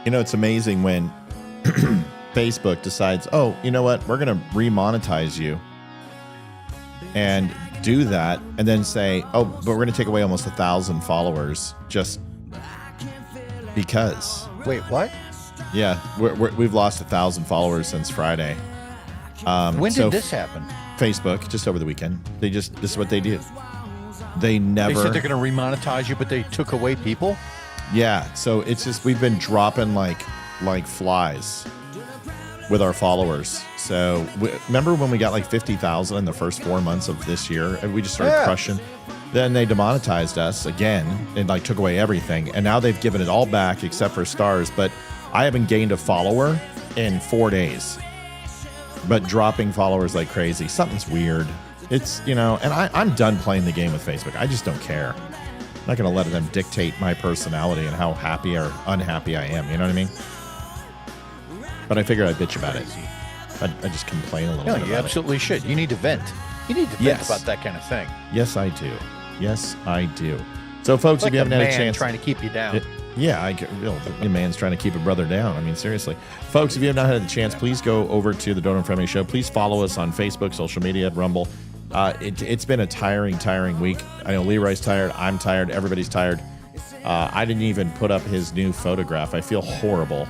You know, it's amazing when Facebook decides, oh, you know what? We're going to remonetize you and do that and then say, oh, but we're going to take away almost 1,000 followers just because. Wait, what? Yeah, we've lost 1,000 followers since Friday. When did this happen? Facebook, just over the weekend. This is what they do. They never. They said they're going to remonetize you, but they took away people? Yeah, so it's just, we've been dropping like flies with our followers. So remember when we got like 50,000 in the first 4 months of this year, and we just started crushing. Then they demonetized us again and like took away everything. And now they've given it all back except for stars. But I haven't gained a follower in 4 days, but dropping followers like crazy. Something's weird. It's, you know, and I'm done playing the game with Facebook. I just don't care. I'm not going to let them dictate my personality and how happy or unhappy I am. You know what I mean? But I figured I'd bitch about it. I just complain a little bit about it. No, you absolutely should. You need to vent. You need to vent about that kind of thing. Yes, I do. Yes, I do. So, folks, if you haven't had a chance, trying to keep you down. The man's trying to keep a brother down. I mean, seriously. Folks, if you have not had the chance, please go over to the Don't Unfriend Me Show. Please follow us on Facebook, social media, Rumble. It's been a tiring week. I know Leroy's tired. I'm tired. Everybody's tired. I didn't even put up his new photograph. I feel horrible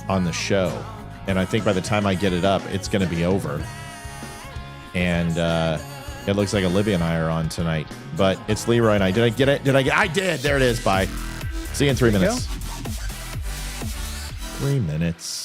on the show. And I think by the time I get it up, it's going to be over. And it looks like Olivia and I are on tonight. But it's Leroy and I. Did I get it? I did. There it is. Bye. See you in 3 minutes. 3 minutes.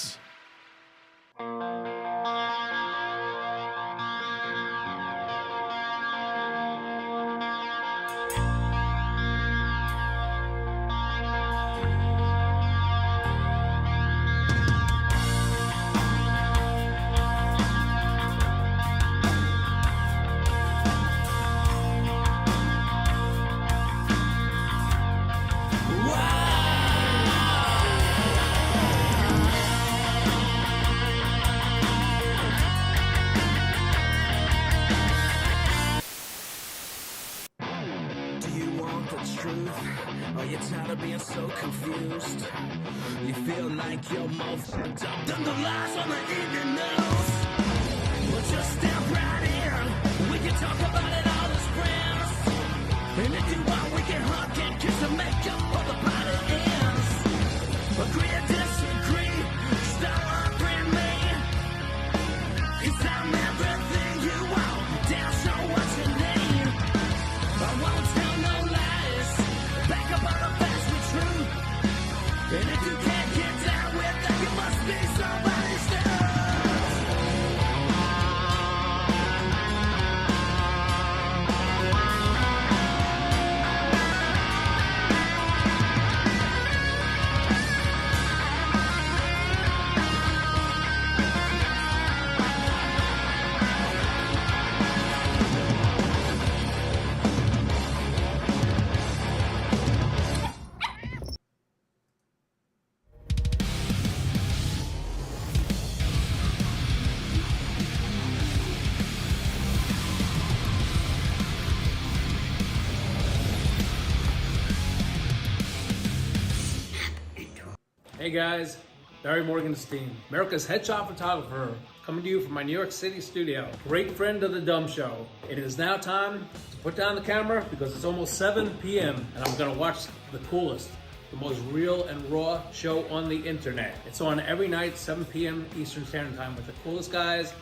Hey guys, Barry Morgenstein, America's headshot photographer, coming to you from my New York City studio. Great friend of the Dumb Show. It is now time to put down the camera because it's almost 7 p.m. and I'm gonna watch the coolest, the most real and raw show on the internet. It's on every night, 7 p.m. Eastern Standard Time with the coolest guys,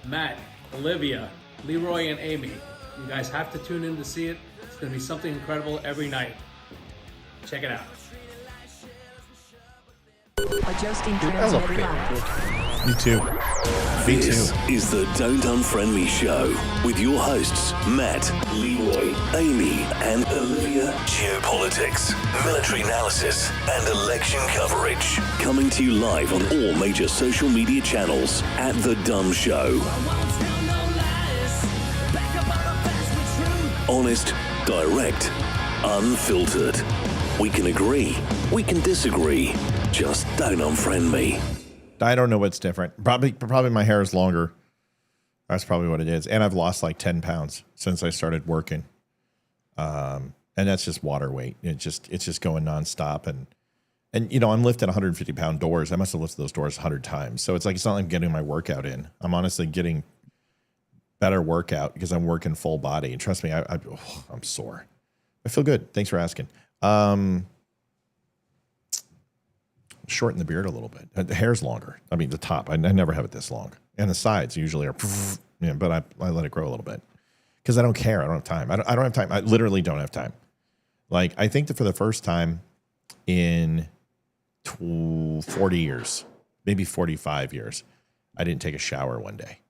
Matt, Olivia, Leroy, and Amy. You guys have to tune in to see it. It's gonna be something incredible every night. Check it out. Adjusting transmitter live. Me too. Me This too. is the Don't Unfriend Me Show with your hosts, Matt, Leroy, Amy, and Olivia. Geopolitics, military analysis, and election coverage. Coming to you live on all major social media channels at The Dumb Show. Honest, direct, unfiltered. We can agree, we can disagree. Just don't unfriend me. I don't know what's different. Probably my hair is longer. That's probably what it is. And I've lost like 10 pounds since I started working. And that's just water weight. It's just going nonstop. And And, you know, I'm lifting 150-pound doors. I must have lifted those doors 100 times. So it's like, it's not like I'm getting my workout in. I'm honestly getting better workout because I'm working full body. And trust me, I'm sore. I feel good. Thanks for asking. Shorten the beard a little bit. The hair's longer. I mean, the top. I never have it this long. And the sides usually are, you know, but I let it grow a little bit because I don't care. I don't have time. I don't have time. I literally don't have time. Like, I think that for the first time in 40 years, maybe 45 years, I didn't take a shower one day.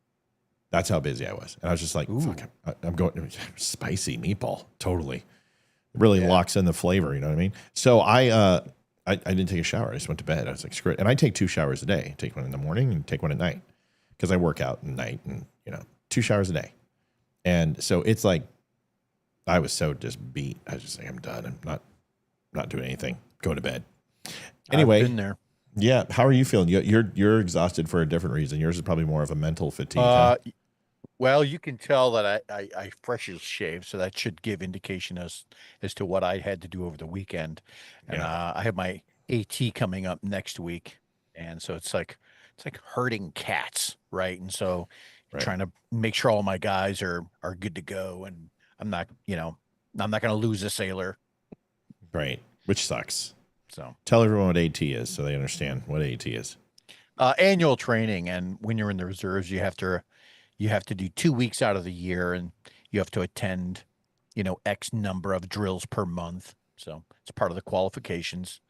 That's how busy I was. And I was just like, fuck, I'm going spicy meatball. Totally. It really locks in the flavor. You know what I mean? So I didn't take a shower. I just went to bed. I was like, screw it. And I take 2 showers a day. I take one in the morning and take one at night because I work out at night and, you know, 2 showers a day. And so it's like, I was so just beat. I was just like, I'm done. I'm not doing anything. Go to bed. Anyway, I've been there. Yeah. How are you feeling? You're exhausted for a different reason. Yours is probably more of a mental fatigue. Huh? Well, you can tell that I freshly shaved, so that should give indication as to what I had to do over the weekend. And I have my AT coming up next week, and so it's like herding cats, right? And so trying to make sure all my guys are good to go, and I'm not going to lose a sailor, right? Which sucks. So tell everyone what AT is so they understand what AT is. Annual training, and when you're in the reserves, you have to do 2 weeks out of the year, and you have to attend, you know, X number of drills per month. So it's part of the qualifications.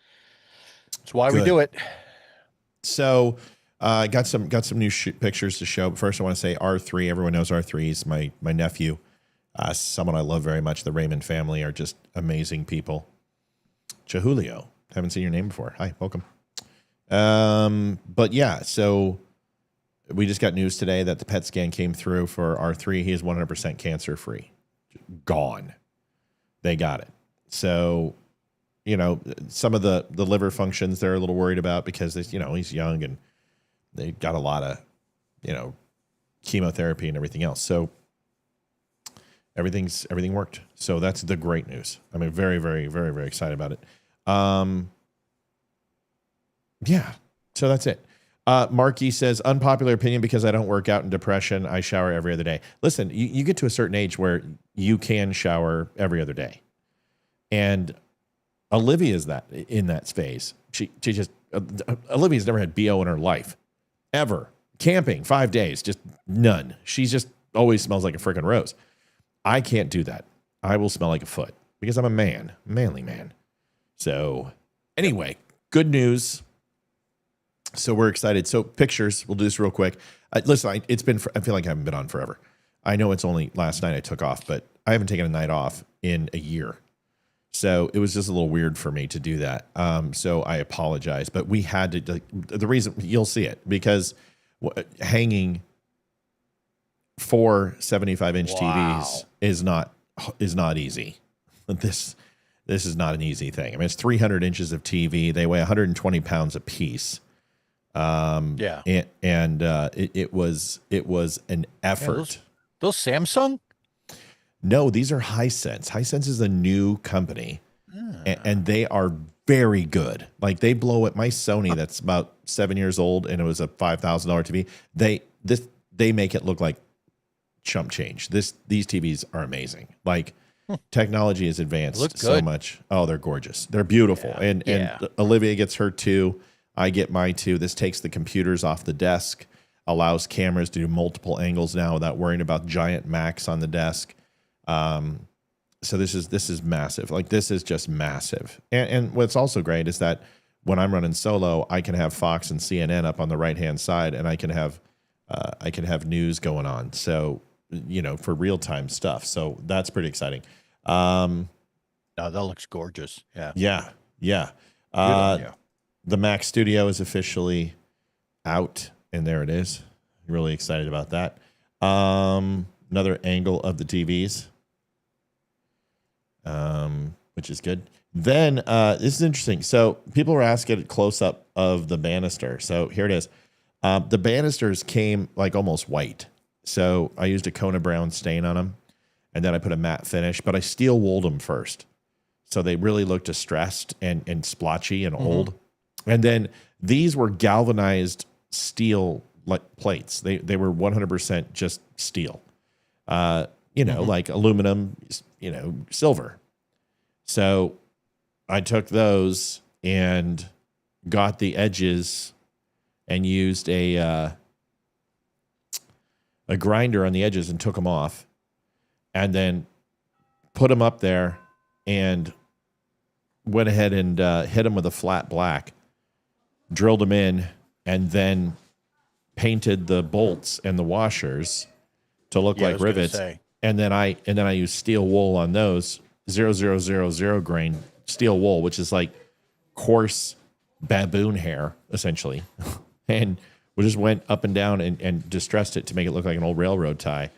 That's why we do it. So got some new pictures to show. But first, I want to say R3. Everyone knows R3. He's my nephew, someone I love very much. The Raymond family are just amazing people. Chahulio. Haven't seen your name before. Hi, welcome. But yeah, so we just got news today that the PET scan came through for R3. He is 100% cancer free. Gone. They got it. So, you know, some of the liver functions they're a little worried about because, you know, he's young and they got a lot of, you know, chemotherapy and everything else. So everything worked. So that's the great news. I mean, very, very, very, very excited about it. Yeah. So that's it. Marky says, unpopular opinion because I don't work out in depression. I shower every other day. Listen, you get to a certain age where you can shower every other day. And Olivia's in that phase. She just, Olivia's never had BO in her life. Ever. Camping, 5 days, just none. She just always smells like a freaking rose. I can't do that. I will smell like a foot because I'm a manly man. So anyway, good news. So we're excited. So pictures, we'll do this real quick. Listen, I feel like I haven't been on forever. I know it's only last night I took off, but I haven't taken a night off in a year. So it was just a little weird for me to do that. So I apologize, but we had to, the reason you'll see it because hanging 4 75-inch TVs is not easy. This is not an easy thing. I mean, it's 300 inches of TV. They weigh 120 pounds a piece. It was an effort. Those Samsung? No, these are Hisense. Hisense is a new company, and they are very good. Like they blow it. My Sony, that's about 7 years old, and it was a $5,000 TV. They make it look like chump change. These TVs are amazing. Like technology has advanced so much. Oh, they're gorgeous. They're beautiful. And Olivia gets her too. I get my two. This takes the computers off the desk, allows cameras to do multiple angles now without worrying about giant Macs on the desk. So this is massive. Like this is just massive. And what's also great is that when I'm running solo, I can have Fox and CNN up on the right-hand side, and I can have news going on. So, you know, for real-time stuff. So that's pretty exciting. No, that looks gorgeous. Yeah. Yeah. The Mac Studio is officially out, and there it is. Really excited about that. Another angle of the TVs, which is good. Then this is interesting. So people were asking a close-up of the banister. So here it is. The banisters came like almost white. So I used a Kona Brown stain on them, and then I put a matte finish, but I steel wooled them first. So they really look distressed and splotchy and old. And then these were galvanized steel plates. They were 100% just steel. Like aluminum, silver. So I took those and got the edges and used a grinder on the edges and took them off, and then put them up there and went ahead and hit them with a flat black, drilled them in, and then painted the bolts and the washers to look like rivets. And then I used steel wool on those, 0000 grain steel wool, which is like coarse baboon hair, essentially. And we just went up and down and distressed it to make it look like an old railroad tie.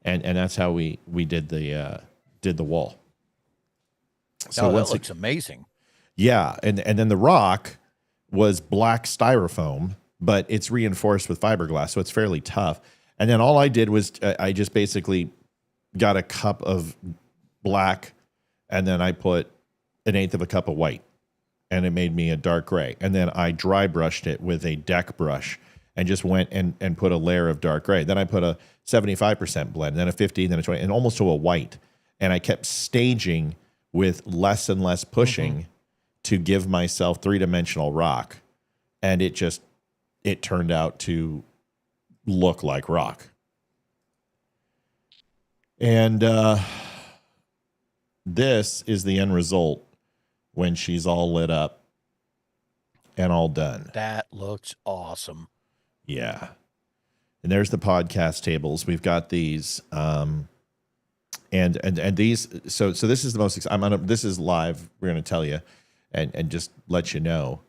And that's how we did the wall. So that looks amazing. Yeah. And then the rock was black styrofoam, but it's reinforced with fiberglass, so it's fairly tough. And then all I did was I just basically got a cup of black, and then I put 1/8 of a cup of white, and it made me a dark gray. And then I dry brushed it with a deck brush and just went and put a layer of dark gray. Then I put a 75% blend, then a 50, then a 20, and almost to a white. And I kept staging with less and less pushing to give myself three-dimensional rock. And it turned out to look like rock. And this is the end result when she's all lit up and all done. That looks awesome. Yeah. And there's the podcast tables. We've got these and these, so this is the most this is live, we're going to tell you and just let you know.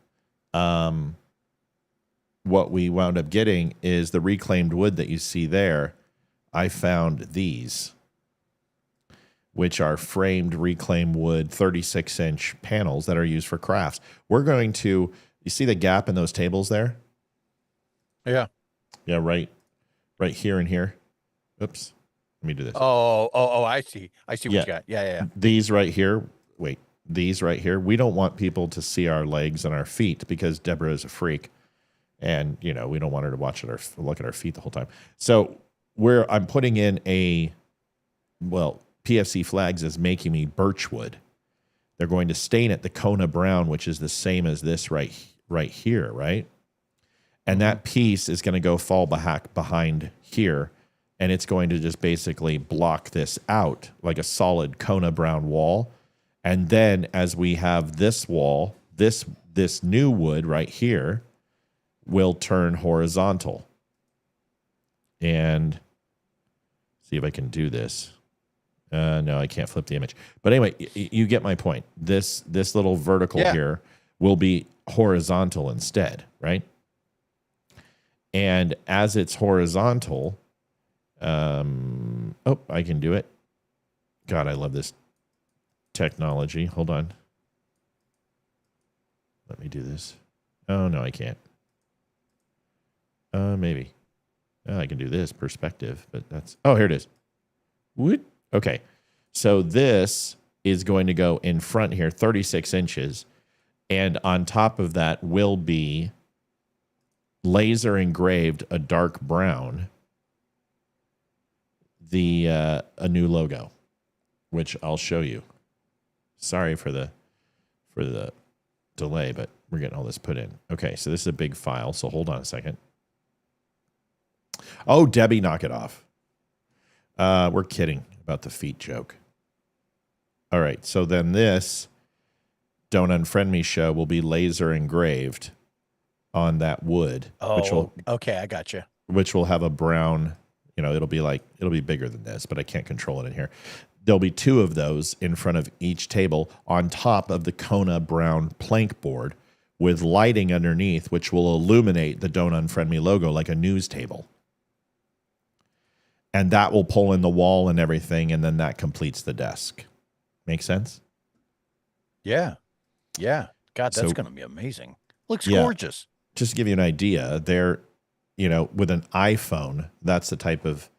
What we wound up getting is the reclaimed wood that you see there. I found these, which are framed reclaimed wood 36-inch panels that are used for crafts. We're going to, you see the gap in those tables there? Yeah. Yeah, right here and here. Oops. Let me do this. Oh, I see. I see what you got. Yeah. These right here. Wait, these right here. We don't want people to see our legs and our feet because Deborah is a freak. And, we don't want her to look at our feet the whole time. So I'm putting in PFC Flags is making me birch wood. They're going to stain it the Kona brown, which is the same as this right here, right? And that piece is going to fall behind here, and it's going to just basically block this out like a solid Kona brown wall. And then as we have this wall, this new wood right here will turn horizontal. And see if I can do this. No, I can't flip the image. But anyway, you get my point. This little vertical here will be horizontal instead, right? And as it's horizontal, I can do it. God, I love this technology. Hold on. Let me do this. Oh, no, I can't. Maybe. I can do this perspective, but here it is. What? Okay. So this is going to go in front here, 36 inches. And on top of that will be laser engraved a dark brown, a new logo, which I'll show you. Sorry for the delay, but we're getting all this put in. Okay, so this is a big file, so hold on a second. Oh, Debbie, knock it off. We're kidding about the feet joke. All right, so then this Don't Unfriend Me show will be laser engraved on that wood. Okay, I got you. Which will have a brown, it'll be bigger than this, but I can't control it in here. There'll be 2 of those in front of each table on top of the Kona brown plank board with lighting underneath, which will illuminate the Don't Unfriend Me logo like a news table. And that will pull in the wall and everything, and then that completes the desk. Make sense? Yeah. God, that's going to be amazing. Looks gorgeous. Just to give you an idea, with an iPhone, that's the type of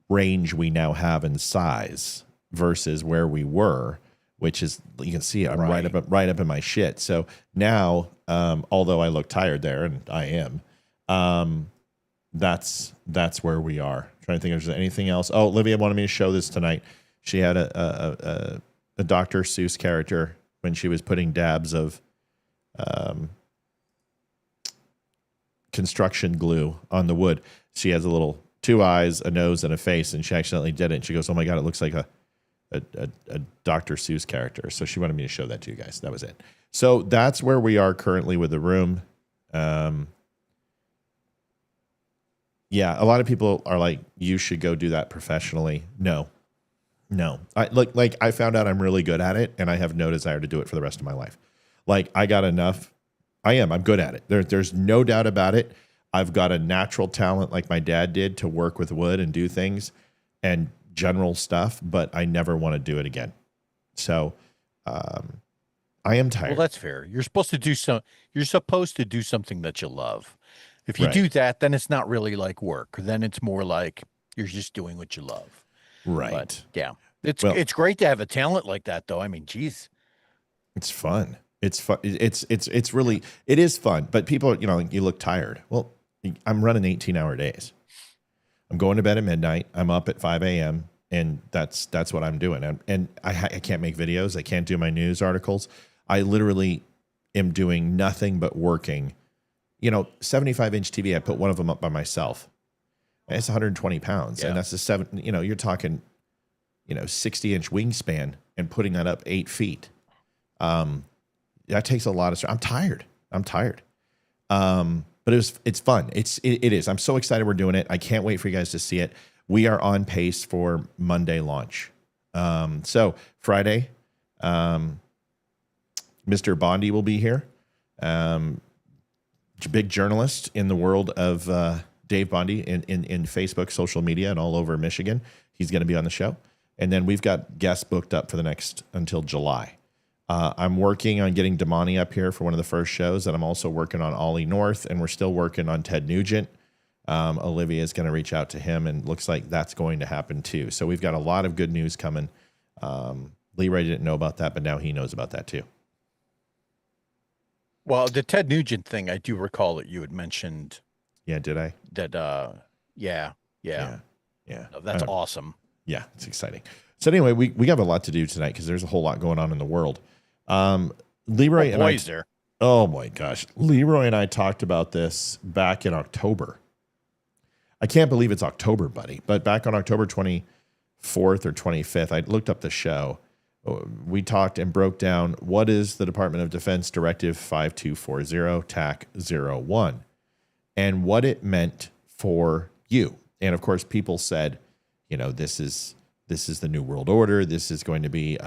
range we now have in size versus where we were which is, you can see I'm right up in my shit. So now, although I look tired there, and I am, that's where we are. I'm trying to think if there's anything else. Oh, Olivia wanted me to show this tonight. She had a Dr. Seuss character when she was putting dabs of construction glue on the wood. She has a little 2 eyes, a nose, and a face, and she accidentally did it. And she goes, "Oh my God, it looks like a Dr. Seuss character." So she wanted me to show that to you guys. That was it. So that's where we are currently with the room. Yeah, a lot of people are like, "You should go do that professionally." No. I found out I'm really good at it, and I have no desire to do it for the rest of my life. Like, I got enough. I'm good at it. There's no doubt about it. I've got a natural talent like my dad did to work with wood and do things and general stuff, but I never want to do it again. So I am tired. Well, that's fair. You're supposed to do something that you love. If you do that, then it's not really like work. Then it's more like you're just doing what you love. Right. But yeah. It's great to have a talent like that, though. I mean, geez. It's fun. It's fun. It's really, it is fun. But people, you look tired. Well, I'm running 18-hour days. I'm going to bed at midnight. I'm up at 5 a.m. and that's what I'm doing. And I can't make videos. I can't do my news articles. I literally am doing nothing but working. 75-inch TV. I put one of them up by myself. And it's 120 pounds, and that's you're talking, 60-inch wingspan and putting that up 8 feet. That takes a lot of strength. I'm tired. But it's fun. It is. I'm so excited we're doing it. I can't wait for you guys to see it. We are on pace for Monday launch. So Friday, Mr. Bondi will be here. Big journalist in the world of Dave Bondi in Facebook, social media, and all over Michigan. He's going to be on the show. And then we've got guests booked up for the next until July. I'm working on getting Damani up here for one of the first shows, and I'm also working on Ollie North, and we're still working on Ted Nugent. Olivia is going to reach out to him, and looks like that's going to happen too. So we've got a lot of good news coming. Leroy didn't know about that, but now he knows about that too. Well, the Ted Nugent thing, I do recall that you had mentioned. Yeah, did I? That, yeah. No, that's awesome. Yeah, it's exciting. So anyway, we have a lot to do tonight because there's a whole lot going on in the world. Leroy and I. Oh my gosh, Leroy and I talked about this back in October. I can't believe it's October, buddy. But back on October 24th or 25th, I looked up the show. We talked and broke down what is the Department of Defense Directive 5240 TAC 01 and what it meant for you. And of course, people said, this is the new world order. This is going to be,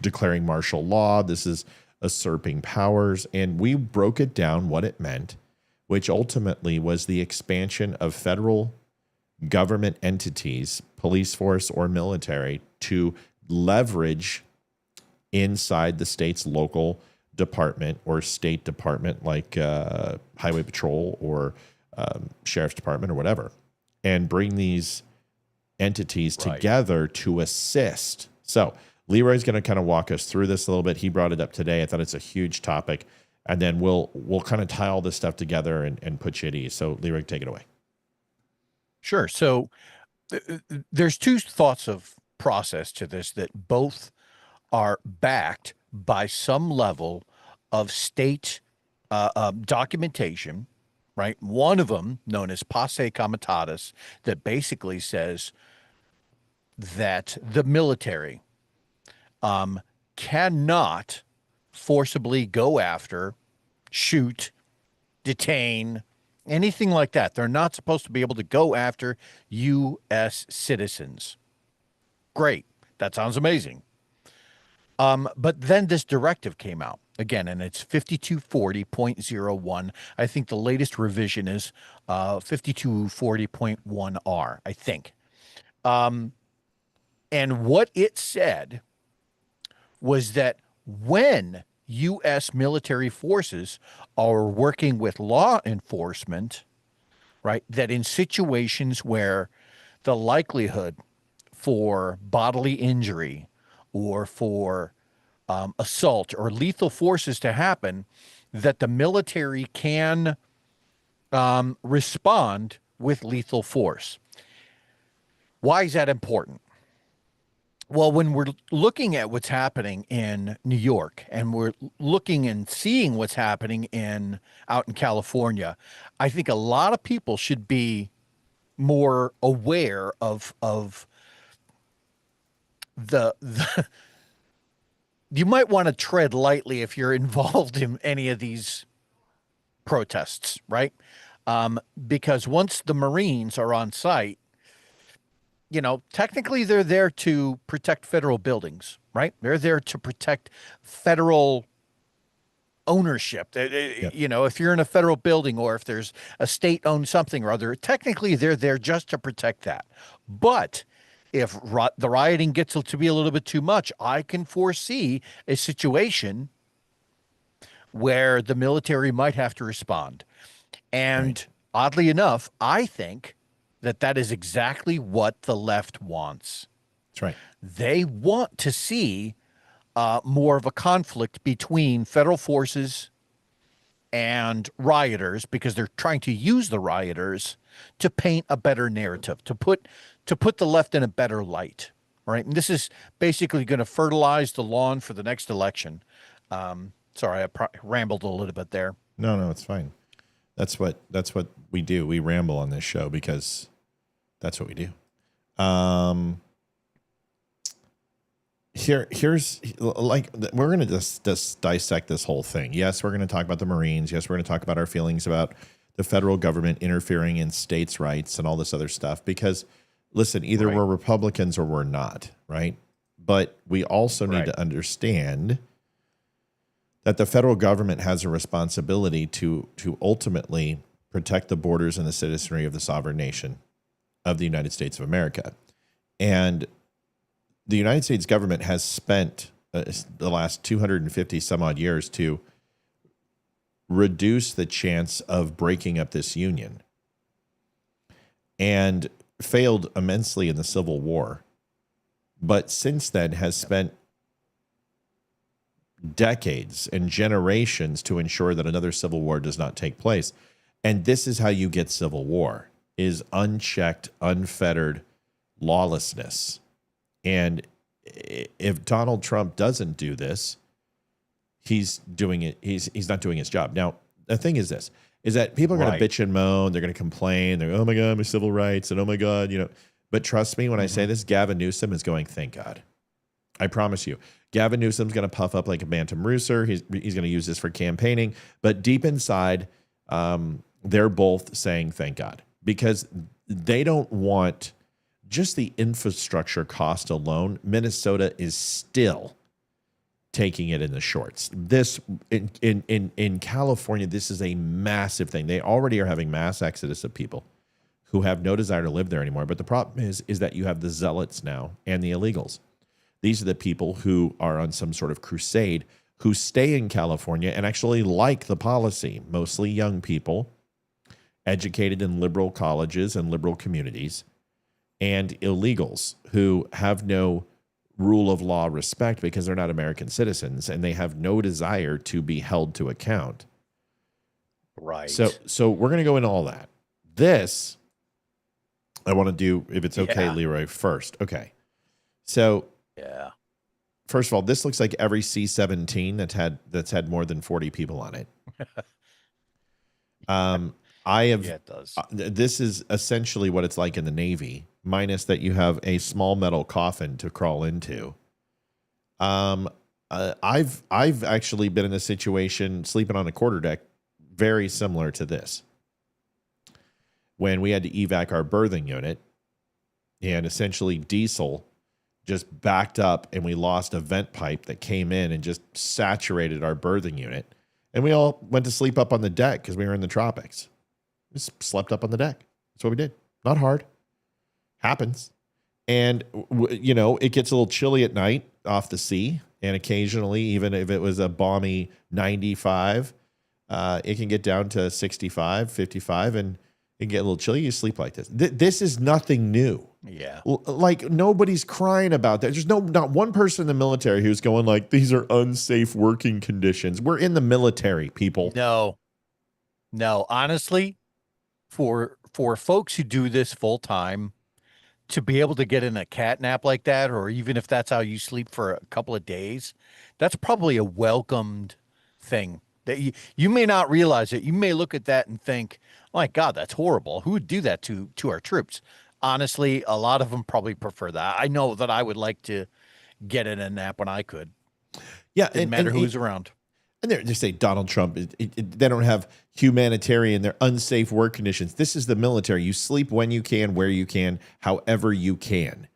declaring martial law. This is usurping powers. And we broke it down what it meant, which ultimately was the expansion of federal government entities, police force or military, to leverage inside the state's local department or state department, like highway patrol or sheriff's department or whatever, and bring these entities together to assist. So Leroy's going to kind of walk us through this a little bit. He brought it up today. I thought it's a huge topic, and then we'll kind of tie all this stuff together and put you at ease. So Leroy, take it away. Sure. So there's two thoughts of process to this that both are backed by some level of state documentation, right? One of them, known as Passe Comitatus, that basically says that the military cannot forcibly go after, shoot, detain, anything like that. They're not supposed to be able to go after U.S. citizens. Great. That sounds amazing. But then this directive came out again, and it's 5240.01. I think the latest revision is 5240.1R, I think. And what it said was that when U.S. military forces are working with law enforcement, right, that in situations where the likelihood for bodily injury or for assault or lethal forces to happen, that the military can respond with lethal force. Why is that important? Well, when we're looking at what's happening in New York and we're looking and seeing what's happening out in California, I think a lot of people should be more aware of the you might want to tread lightly if you're involved in any of these protests, right? Because once the Marines are on site, technically they're there to protect federal buildings, right? They're there to protect federal ownership. Yep. If you're in a federal building or if there's a state-owned something or other, technically they're there just to protect that. But if the rioting gets to be a little bit too much, I can foresee a situation where the military might have to respond. And oddly enough, I think that is exactly what the left wants. That's right. They want to see more of a conflict between federal forces and rioters because they're trying to use the rioters to paint a better narrative, to put the left in a better light, right? And this is basically going to fertilize the lawn for the next election. Sorry, I rambled a little bit there. No, it's fine. That's what we do. We ramble on this show because that's what we do. Here's like we're going to just dissect this whole thing. Yes, we're going to talk about the Marines. Yes, we're going to talk about our feelings about the federal government interfering in states' rights and all this other stuff. Because listen, either we're Republicans or we're not, right? But we also need to understand that the federal government has a responsibility to ultimately protect the borders and the citizenry of the sovereign nation of the United States of America. And the United States government has spent the last 250 some odd years to reduce the chance of breaking up this union and failed immensely in the Civil War. But since then has spent decades and generations to ensure that another civil war does not take place. And this is how you get civil war, is unchecked, unfettered lawlessness. And if Donald Trump doesn't do this, he's doing it. He's not doing his job. Now, the thing is this, is that people are going to bitch and moan. They're going to complain. They're, oh my God, my civil rights. And oh my God, but trust me, when I say this, Gavin Newsom is going, thank God. I promise you. Gavin Newsom's going to puff up like a bantam rooster. He's going to use this for campaigning. But deep inside, they're both saying thank God, because they don't want just the infrastructure cost alone. Minnesota is still taking it in the shorts. This in California, this is a massive thing. They already are having mass exodus of people who have no desire to live there anymore. But the problem is that you have the zealots now and the illegals. These are the people who are on some sort of crusade, who stay in California and actually like the policy, mostly young people, educated in liberal colleges and liberal communities, and illegals who have no rule of law respect because they're not American citizens and they have no desire to be held to account. Right. So we're going to go into all that. This, I want to do, if it's okay, Leroy, first. Okay. So, yeah. First of all, this looks like every C-17 that's had more than 40 people on it. It does. This is essentially what it's like in the Navy, minus that you have a small metal coffin to crawl into. I've actually been in a situation sleeping on a quarterdeck very similar to this, when we had to evac our berthing unit, and essentially diesel just backed up and we lost a vent pipe that came in and just saturated our berthing unit. And we all went to sleep up on the deck because we were in the tropics. Just slept up on the deck. That's what we did. Not hard. Happens. And, it gets a little chilly at night off the sea. And occasionally, even if it was a balmy 95, it can get down to 65, 55. And it get a little chilly, you sleep like this. This is nothing new. Yeah. Like nobody's crying about that. There's not one person in the military who's going like, these are unsafe working conditions. We're in the military, people. No, honestly, for folks who do this full time, to be able to get in a cat nap like that, or even if that's how you sleep for a couple of days, that's probably a welcomed thing. That you may not realize it. You may look at that and think, my God, that's horrible. Who would do that to our troops? Honestly, a lot of them probably prefer that. I know that I would like to get in a nap when I could. Yeah. Didn't matter who's around. And they say Donald Trump, they don't have humanitarian, they're unsafe work conditions. This is the military. You sleep when you can, where you can, however you can.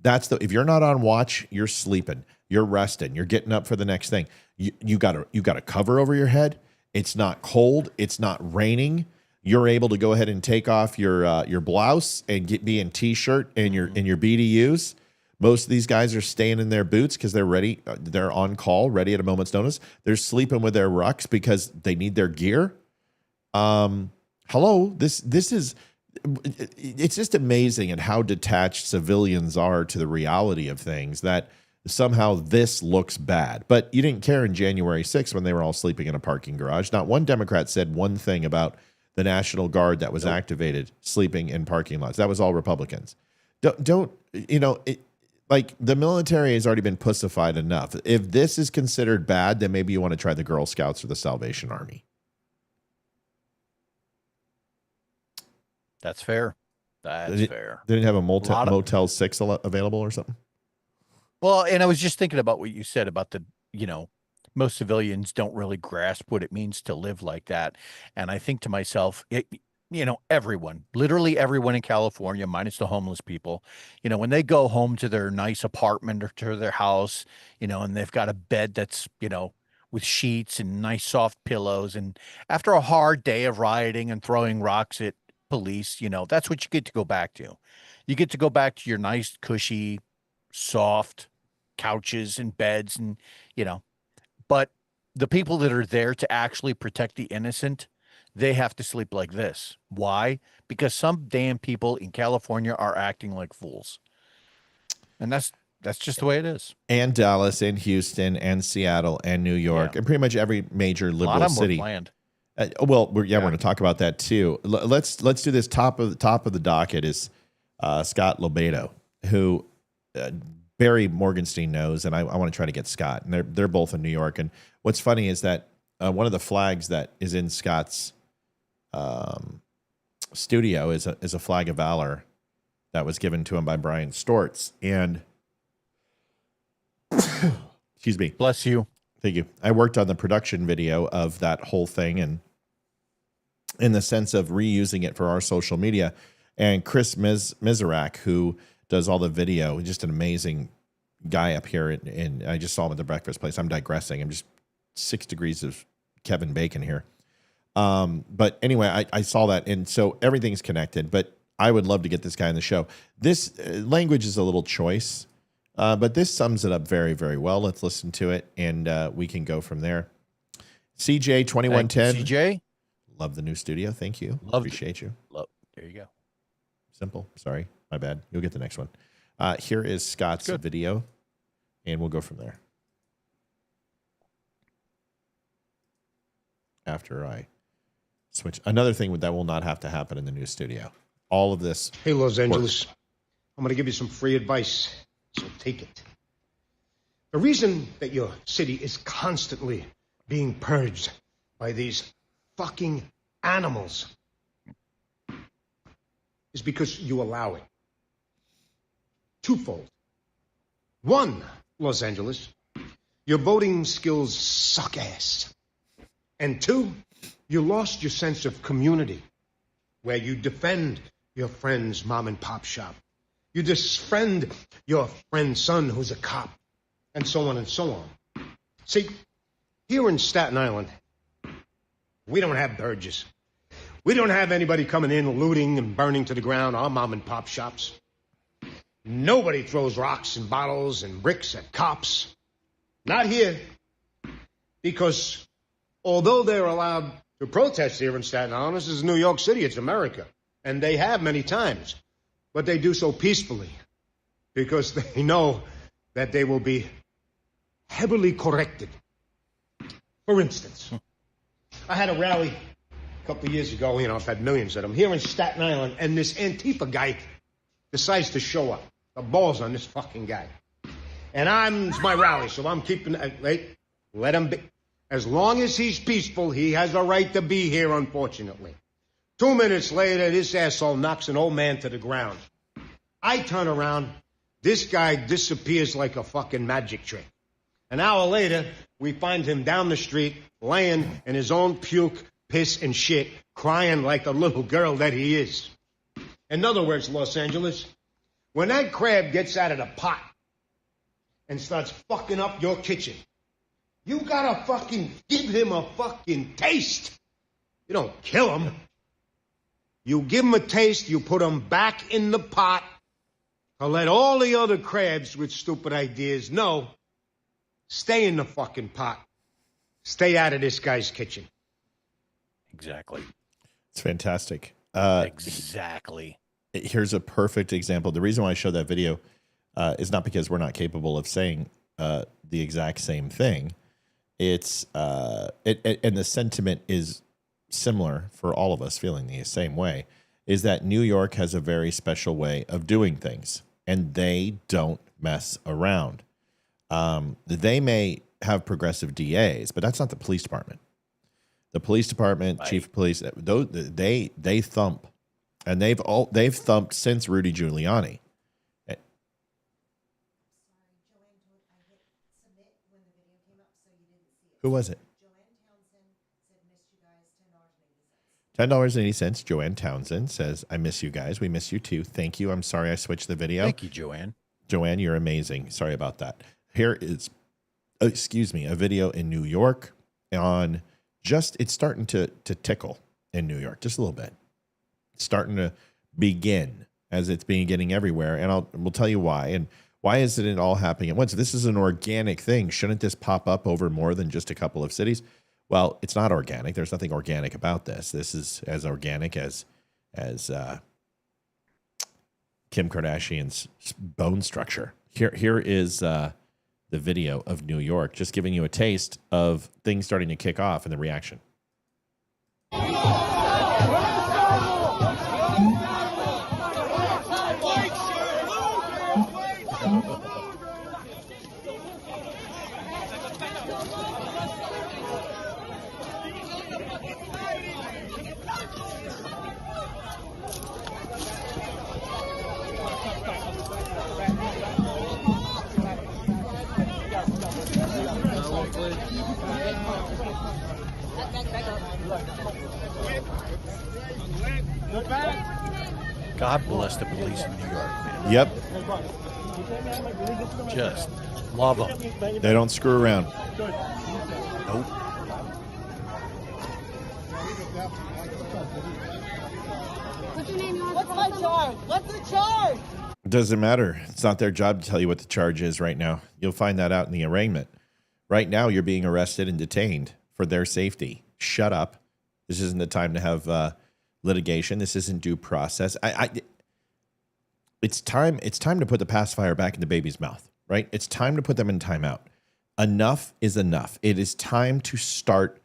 If you're not on watch, you're sleeping, you're resting, you're getting up for the next thing. You got a cover over your head. It's not cold. It's not raining. You're able to go ahead and take off your blouse and be in t-shirt and your BDUs. Most of these guys are staying in their boots because they're ready. They're on call, ready at a moment's notice. They're sleeping with their rucks because they need their gear. Hello, this is. It's just amazing at how detached civilians are to the reality of things that somehow this looks bad. But you didn't care in January 6th when they were all sleeping in a parking garage. Not one Democrat said one thing about the National Guard that was activated sleeping in parking lots. That was all Republicans. Don't like the military has already been pussified enough. If this is considered bad, then maybe you want to try the Girl Scouts or the Salvation Army. That's fair. That's fair. They didn't have a Motel 6 available or something? Well, and I was just thinking about what you said about most civilians don't really grasp what it means to live like that. And I think to myself, everyone, literally everyone in California, minus the homeless people, when they go home to their nice apartment or to their house, and they've got a bed that's, with sheets and nice soft pillows. And after a hard day of rioting and throwing rocks at police, that's what you get to go back to. You get to go back to your nice, cushy, soft couches and beds and, but the people that are there to actually protect the innocent, they have to sleep like this. Why? Because some damn people in California are acting like fools. And that's just the way it is. And Dallas and Houston and Seattle and New York and pretty much every major liberal city. Planned. We're going to talk about that too. Let's do this. Top of the docket is Scott Lobato, who Barry Morgenstein knows, and I want to try to get Scott. And they're both in New York. And what's funny is that one of the flags that is in Scott's studio is a flag of valor that was given to him by Brian Stortz. And excuse me. Bless you. Thank you. I worked on the production video of that whole thing, and in the sense of reusing it for our social media. And Chris Miserak, who does all the video, just an amazing guy up here. And I just saw him at the breakfast place. I'm digressing. I'm just 6 degrees of Kevin Bacon here. But anyway, I saw that. And so everything's connected, but I would love to get this guy on the show. This language is a little choice, but this sums it up very, very well. Let's listen to it, and we can go from there. CJ 2110. CJ, love the new studio. Thank you. Appreciate you. There you go. Simple. Sorry, my bad. You'll get the next one. Here is Scott's video, and we'll go from there. After I switch. Another thing that will not have to happen in the new studio. All of this. Hey, Los Angeles. I'm going to give you some free advice, so take it. The reason that your city is constantly being purged by these fucking animals is because you allow it. Twofold. One, Los Angeles, your voting skills suck ass. And two, you lost your sense of community, where you defend your friend's mom and pop shop. You disfriend your friend's son who's a cop, and so on and so on. See, here in Staten Island, we don't have Verges. We don't have anybody coming in looting and burning to the ground our mom and pop shops. Nobody throws rocks and bottles and bricks at cops. Not here. Because although they're allowed to protest here in Staten Island, this is New York City, it's America. And they have many times. But they do so peacefully because they know that they will be heavily corrected. For instance, I had a rally a couple of years ago, I've had millions of them, here in Staten Island, and this Antifa guy decides to show up. The balls on this fucking guy. And it's my rally, so I'm keeping, let him be. As long as he's peaceful, he has a right to be here, unfortunately. 2 minutes later, this asshole knocks an old man to the ground. I turn around, this guy disappears like a fucking magic trick. An hour later, we find him down the street, laying in his own puke, piss, and shit, crying like the little girl that he is. In other words, Los Angeles, when that crab gets out of the pot and starts fucking up your kitchen, you gotta fucking give him a fucking taste. You don't kill him. You give him a taste, you put him back in the pot to let all the other crabs with stupid ideas know, stay in the fucking pot. Stay out of this guy's kitchen. Exactly. It's fantastic. Exactly. Here's a perfect example. The reason why I showed that video is not because we're not capable of saying the exact same thing. It's and the sentiment is similar for all of us feeling the same way, is that New York has a very special way of doing things, and they don't mess around. They may have progressive DAs, but that's not the police department. The police department, right. Chief of police, they thump, and they've thumped since Rudy Giuliani. Who was it? $10.80. Joanne Townsend says, I miss you guys. We miss you too. Thank you. I'm sorry I switched the video. Thank you, Joanne. Joanne, you're amazing. Sorry about that. Here is, a video in New York on it's starting to tickle in New York, just a little bit. It's starting to begin as it's getting everywhere. And we'll tell you why. And why isn't it all happening at once? This is an organic thing. Shouldn't this pop up over more than just a couple of cities? Well, it's not organic. There's nothing organic about this. This is as organic as Kim Kardashian's bone structure. Here is the video of New York, just giving you a taste of things starting to kick off and the reaction. God bless the police in New York, man. Yep. Just love them. They don't screw around. Nope. What's my charge? What's the charge? It doesn't matter. It's not their job to tell you what the charge is right now. You'll find that out in the arraignment. Right now, you're being arrested and detained for their safety. Shut up. This isn't the time to have litigation. This isn't due process. It's time to put the pacifier back in the baby's mouth, right? It's time to put them in timeout. Enough is enough. It is time to start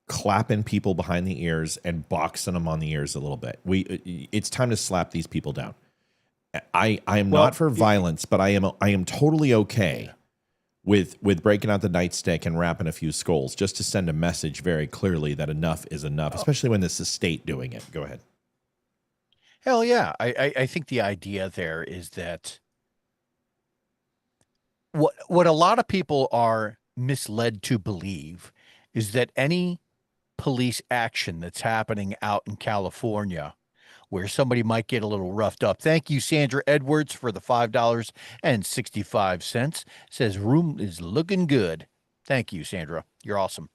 clapping people behind the ears and boxing them on the ears a little bit. It's time to slap these people down. I am not for violence, but I am totally okay with breaking out the nightstick and rapping a few skulls just to send a message very clearly that enough is enough, especially when this is state doing it. Go ahead. Hell yeah. I think the idea there is that what a lot of people are misled to believe is that any police action that's happening out in California where somebody might get a little roughed up. Thank you, Sandra Edwards, for the $5.65. Says room is looking good. Thank you, Sandra. You're awesome.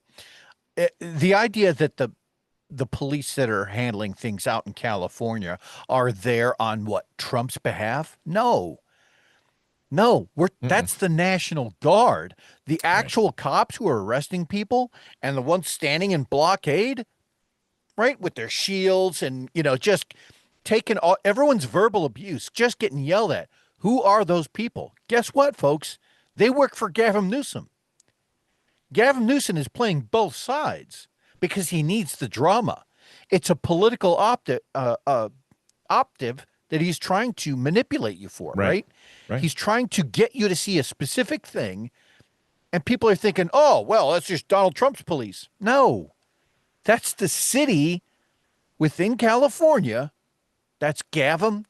The idea that the police that are handling things out in California are there on what, Trump's behalf? No, that's the National Guard. The actual cops who are arresting people and the ones standing in blockade, right, with their shields and, just taken all everyone's verbal abuse, just getting yelled at. Who are those people? Guess what, folks? They work for Gavin Newsom. Gavin Newsom is playing both sides because he needs the drama. It's a political optive that he's trying to manipulate you for, right? He's trying to get you to see a specific thing, and people are thinking, oh, well, that's just Donald Trump's police. No, that's the city within California. That's Gavin.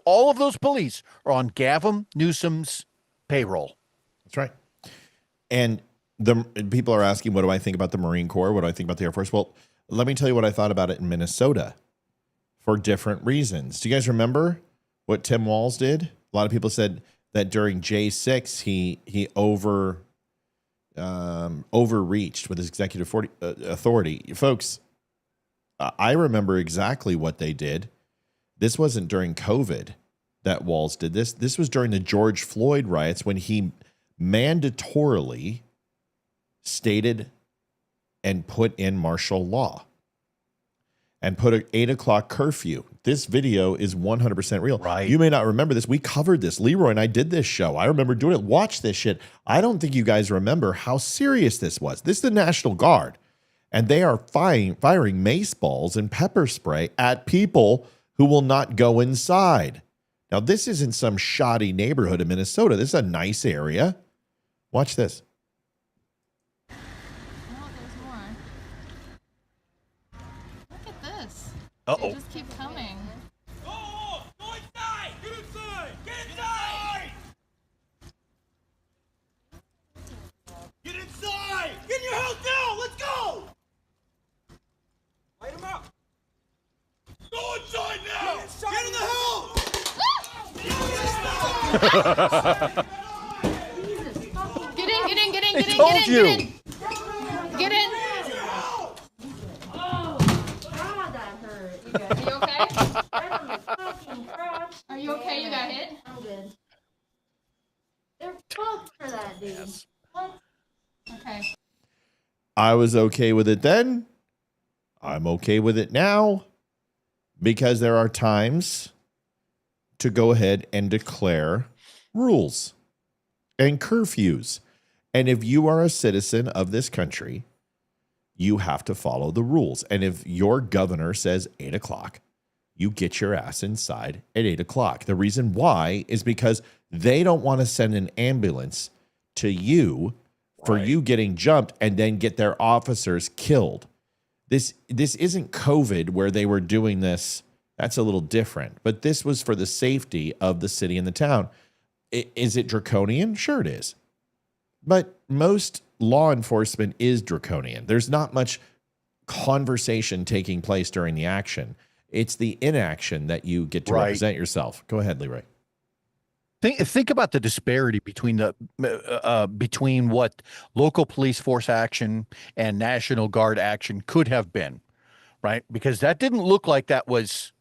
All of those police are on Gavin Newsom's payroll. That's right. And the people are asking, what do I think about the Marine Corps? What do I think about the Air Force? Well, let me tell you what I thought about it in Minnesota for different reasons. Do you guys remember what Tim Walz did? A lot of people said that during J6, he overreached with his executive authority. Folks, I remember exactly what they did. This wasn't during COVID that Walz did this. This was during the George Floyd riots when he mandatorily stated and put in martial law and put an 8 o'clock curfew. This video is 100% real. Right. You may not remember this. We covered this. Leroy and I did this show. I remember doing it. Watch this shit. I don't think you guys remember how serious this was. This is the National Guard, and they are firing mace balls and pepper spray at people who will not go inside. Now, this isn't some shoddy neighborhood in Minnesota. This is a nice area. Watch this. Oh, there's more. Look at this. They just keep coming. Oh, go inside! Get inside! Get inside! Get inside! Get in your house now! Let's go! Light him up! Go inside now! Get in the house! Get in, get in, get in, I get in, told get in, you. get in. Get in. Oh, God, that hurt. Are you okay? Right on the fucking crotch. Are you okay? You got hit? I'm good. They're fucked for that, dude. What? Okay. I was okay with it then. I'm okay with it now because there are times to go ahead and declare rules and curfews. And if you are a citizen of this country, you have to follow the rules. And if your governor says 8 o'clock, you get your ass inside at 8 o'clock. The reason why is because they don't want to send an ambulance to you for you getting jumped and then get their officers killed. This isn't COVID where they were doing this. That's a little different. But this was for the safety of the city and the town. Is it draconian? Sure it is. But most law enforcement is draconian. There's not much conversation taking place during the action. It's the inaction that you get to represent yourself. Go ahead, Leroy. Think about the disparity between between what local police force action and National Guard action could have been, right? Because that didn't look like that was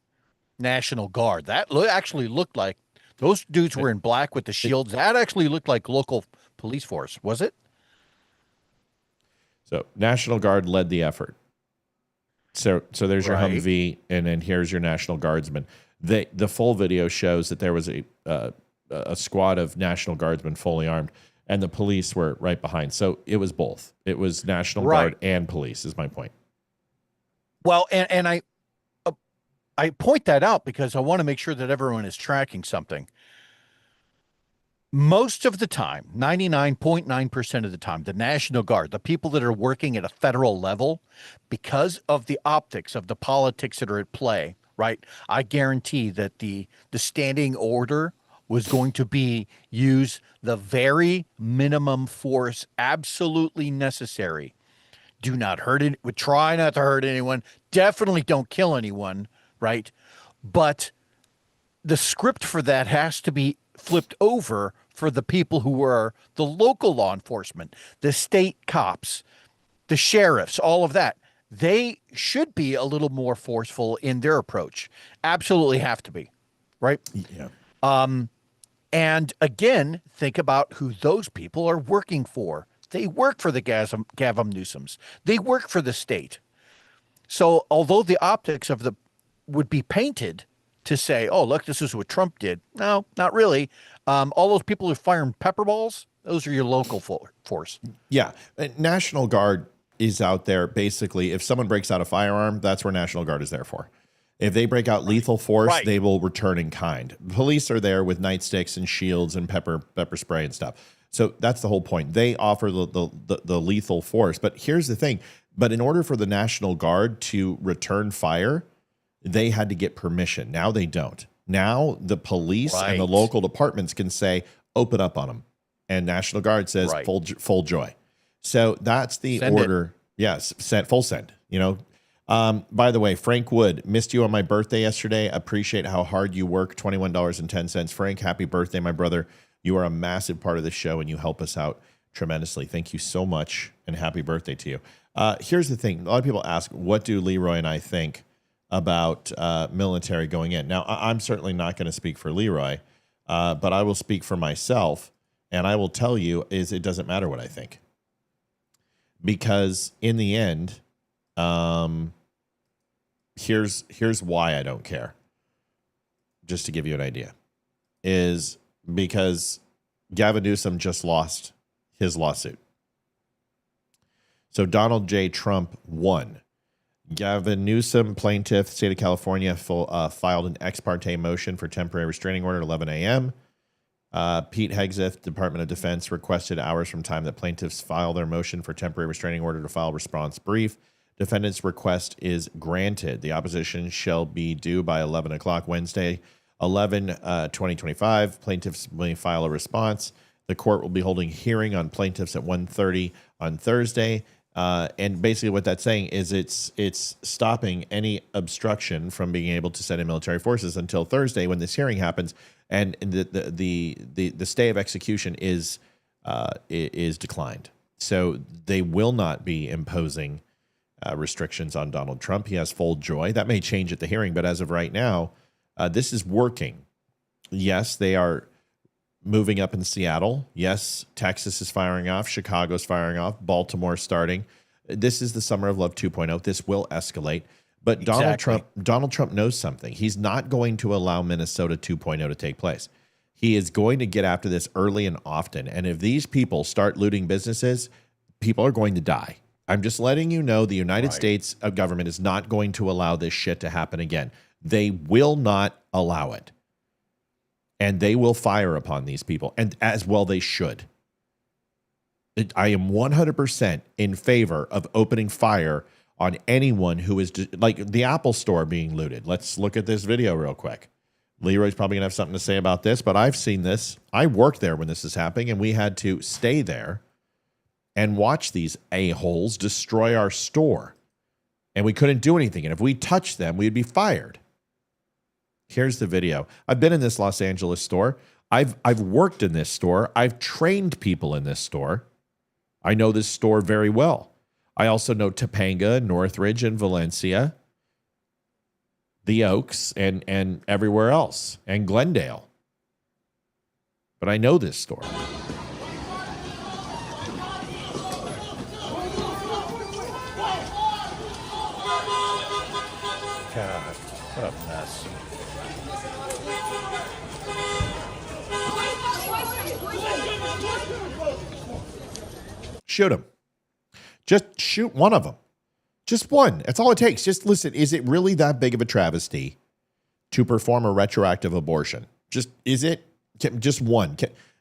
National Guard. That actually looked like those dudes were in black with the shields. That actually looked like local police force, was it? So National Guard led the effort. So there's your Humvee, and then here's your National Guardsmen. The full video shows that there was a squad of National Guardsmen fully armed, and the police were right behind. So it was both. It was National Guard and police, is my point. Well, and I point that out because I want to make sure that everyone is tracking something. Most of the time, 99.9% of the time, the National Guard, the people that are working at a federal level, because of the optics of the politics that are at play, right? I guarantee that the standing order was going to be use the very minimum force absolutely necessary. Do not hurt it. Try not to hurt anyone. Definitely don't kill anyone, right? But the script for that has to be flipped over for the people who are the local law enforcement, the state cops, the sheriffs, all of that. They should be a little more forceful in their approach. Absolutely have to be, right? Yeah. And again, think about who those people are working for. They work for the Gavin Newsoms. They work for the state. So although the optics of would be painted to say, oh, look, this is what Trump did. No, not really. All those people who are firing pepper balls, those are your local force. Yeah. National Guard is out there. Basically, if someone breaks out a firearm, that's where National Guard is there for. If they break out lethal force, they will return in kind. Police are there with nightsticks and shields and pepper spray and stuff. So that's the whole point. They offer the lethal force. But here's the thing. But in order for the National Guard to return fire, they had to get permission. Now they don't. Now the police and the local departments can say, open up on them. And National Guard says full joy. So that's the order. Yes, full send. By the way, Frank Wood, missed you on my birthday yesterday. Appreciate how hard you work. $21.10. Frank, happy birthday, my brother. You are a massive part of the show, and you help us out tremendously. Thank you so much, and happy birthday to you. Here's the thing. A lot of people ask, what do Leroy and I think about military going in? Now, I'm certainly not going to speak for Leroy, but I will speak for myself, and I will tell you is it doesn't matter what I think. Because in the end, here's why I don't care. Just to give you an idea, is because Gavin Newsom just lost his lawsuit. So Donald J. Trump won. Gavin Newsom, plaintiff, state of California, filed an ex parte motion for temporary restraining order at 11 a.m. Pete Hegseth, Department of Defense, requested hours from time that plaintiffs file their motion for temporary restraining order to file response brief. Defendant's request is granted. The opposition shall be due by 11 o'clock Wednesday, 11/2025. Plaintiffs may file a response. The court will be holding hearing on plaintiffs at 1:30 on Thursday. And basically what that's saying is it's stopping any obstruction from being able to send in military forces until Thursday when this hearing happens. And the stay of execution is declined. So they will not be imposing restrictions on Donald Trump. He has full joy. That may change at the hearing, but as of right now, this is working. Yes, they are moving up in Seattle. Yes, Texas is firing off. Chicago's firing off. Baltimore starting. This is the Summer of Love 2.0. This will escalate. But Donald Trump knows something. He's not going to allow Minnesota 2.0 to take place. He is going to get after this early and often. And if these people start looting businesses, people are going to die. I'm just letting you know the United States government is not going to allow this shit to happen again. They will not allow it. And they will fire upon these people. And as well they should. I am 100% in favor of opening fire on anyone who is like the Apple store being looted. Let's look at this video real quick. Leroy's probably going to have something to say about this, but I've seen this. I worked there when this is happening, and we had to stay there and watch these a-holes destroy our store. And we couldn't do anything. And if we touched them, we'd be fired. Here's the video. I've been in this Los Angeles store. I've worked in this store. I've trained people in this store. I know this store very well. I also know Topanga, Northridge, and Valencia, the Oaks, and everywhere else, and Glendale. But I know this store. God, what a mess. Shoot him. Just shoot one of them. Just one. That's all it takes. Just listen. Is it really that big of a travesty to perform a retroactive abortion? Is it just one?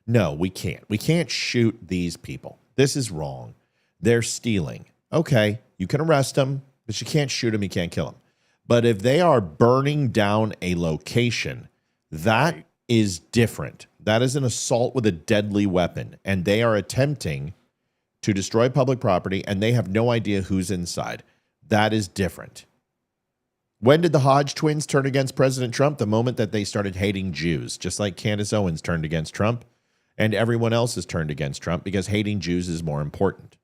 No, we can't. We can't shoot these people. This is wrong. They're stealing. Okay, you can arrest them, but you can't shoot them. You can't kill them. But if they are burning down a location, that is different. That is an assault with a deadly weapon, and they are attempting to destroy public property, and they have no idea who's inside. That is different. When did the Hodge twins turn against President Trump? The moment that they started hating Jews, just like Candace Owens turned against Trump, and everyone else has turned against Trump because hating Jews is more important.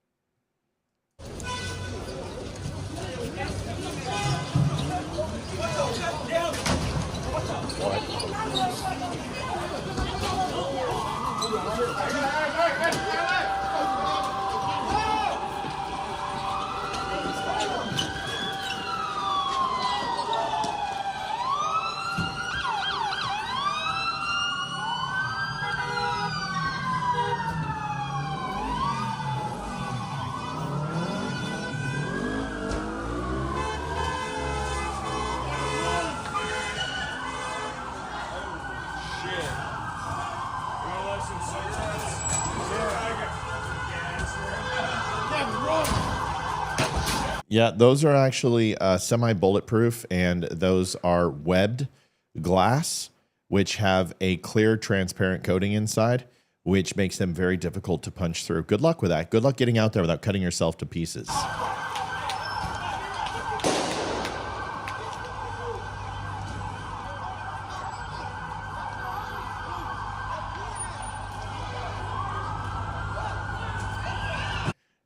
Yeah, those are actually semi-bulletproof, and those are webbed glass, which have a clear, transparent coating inside, which makes them very difficult to punch through. Good luck with that. Good luck getting out there without cutting yourself to pieces.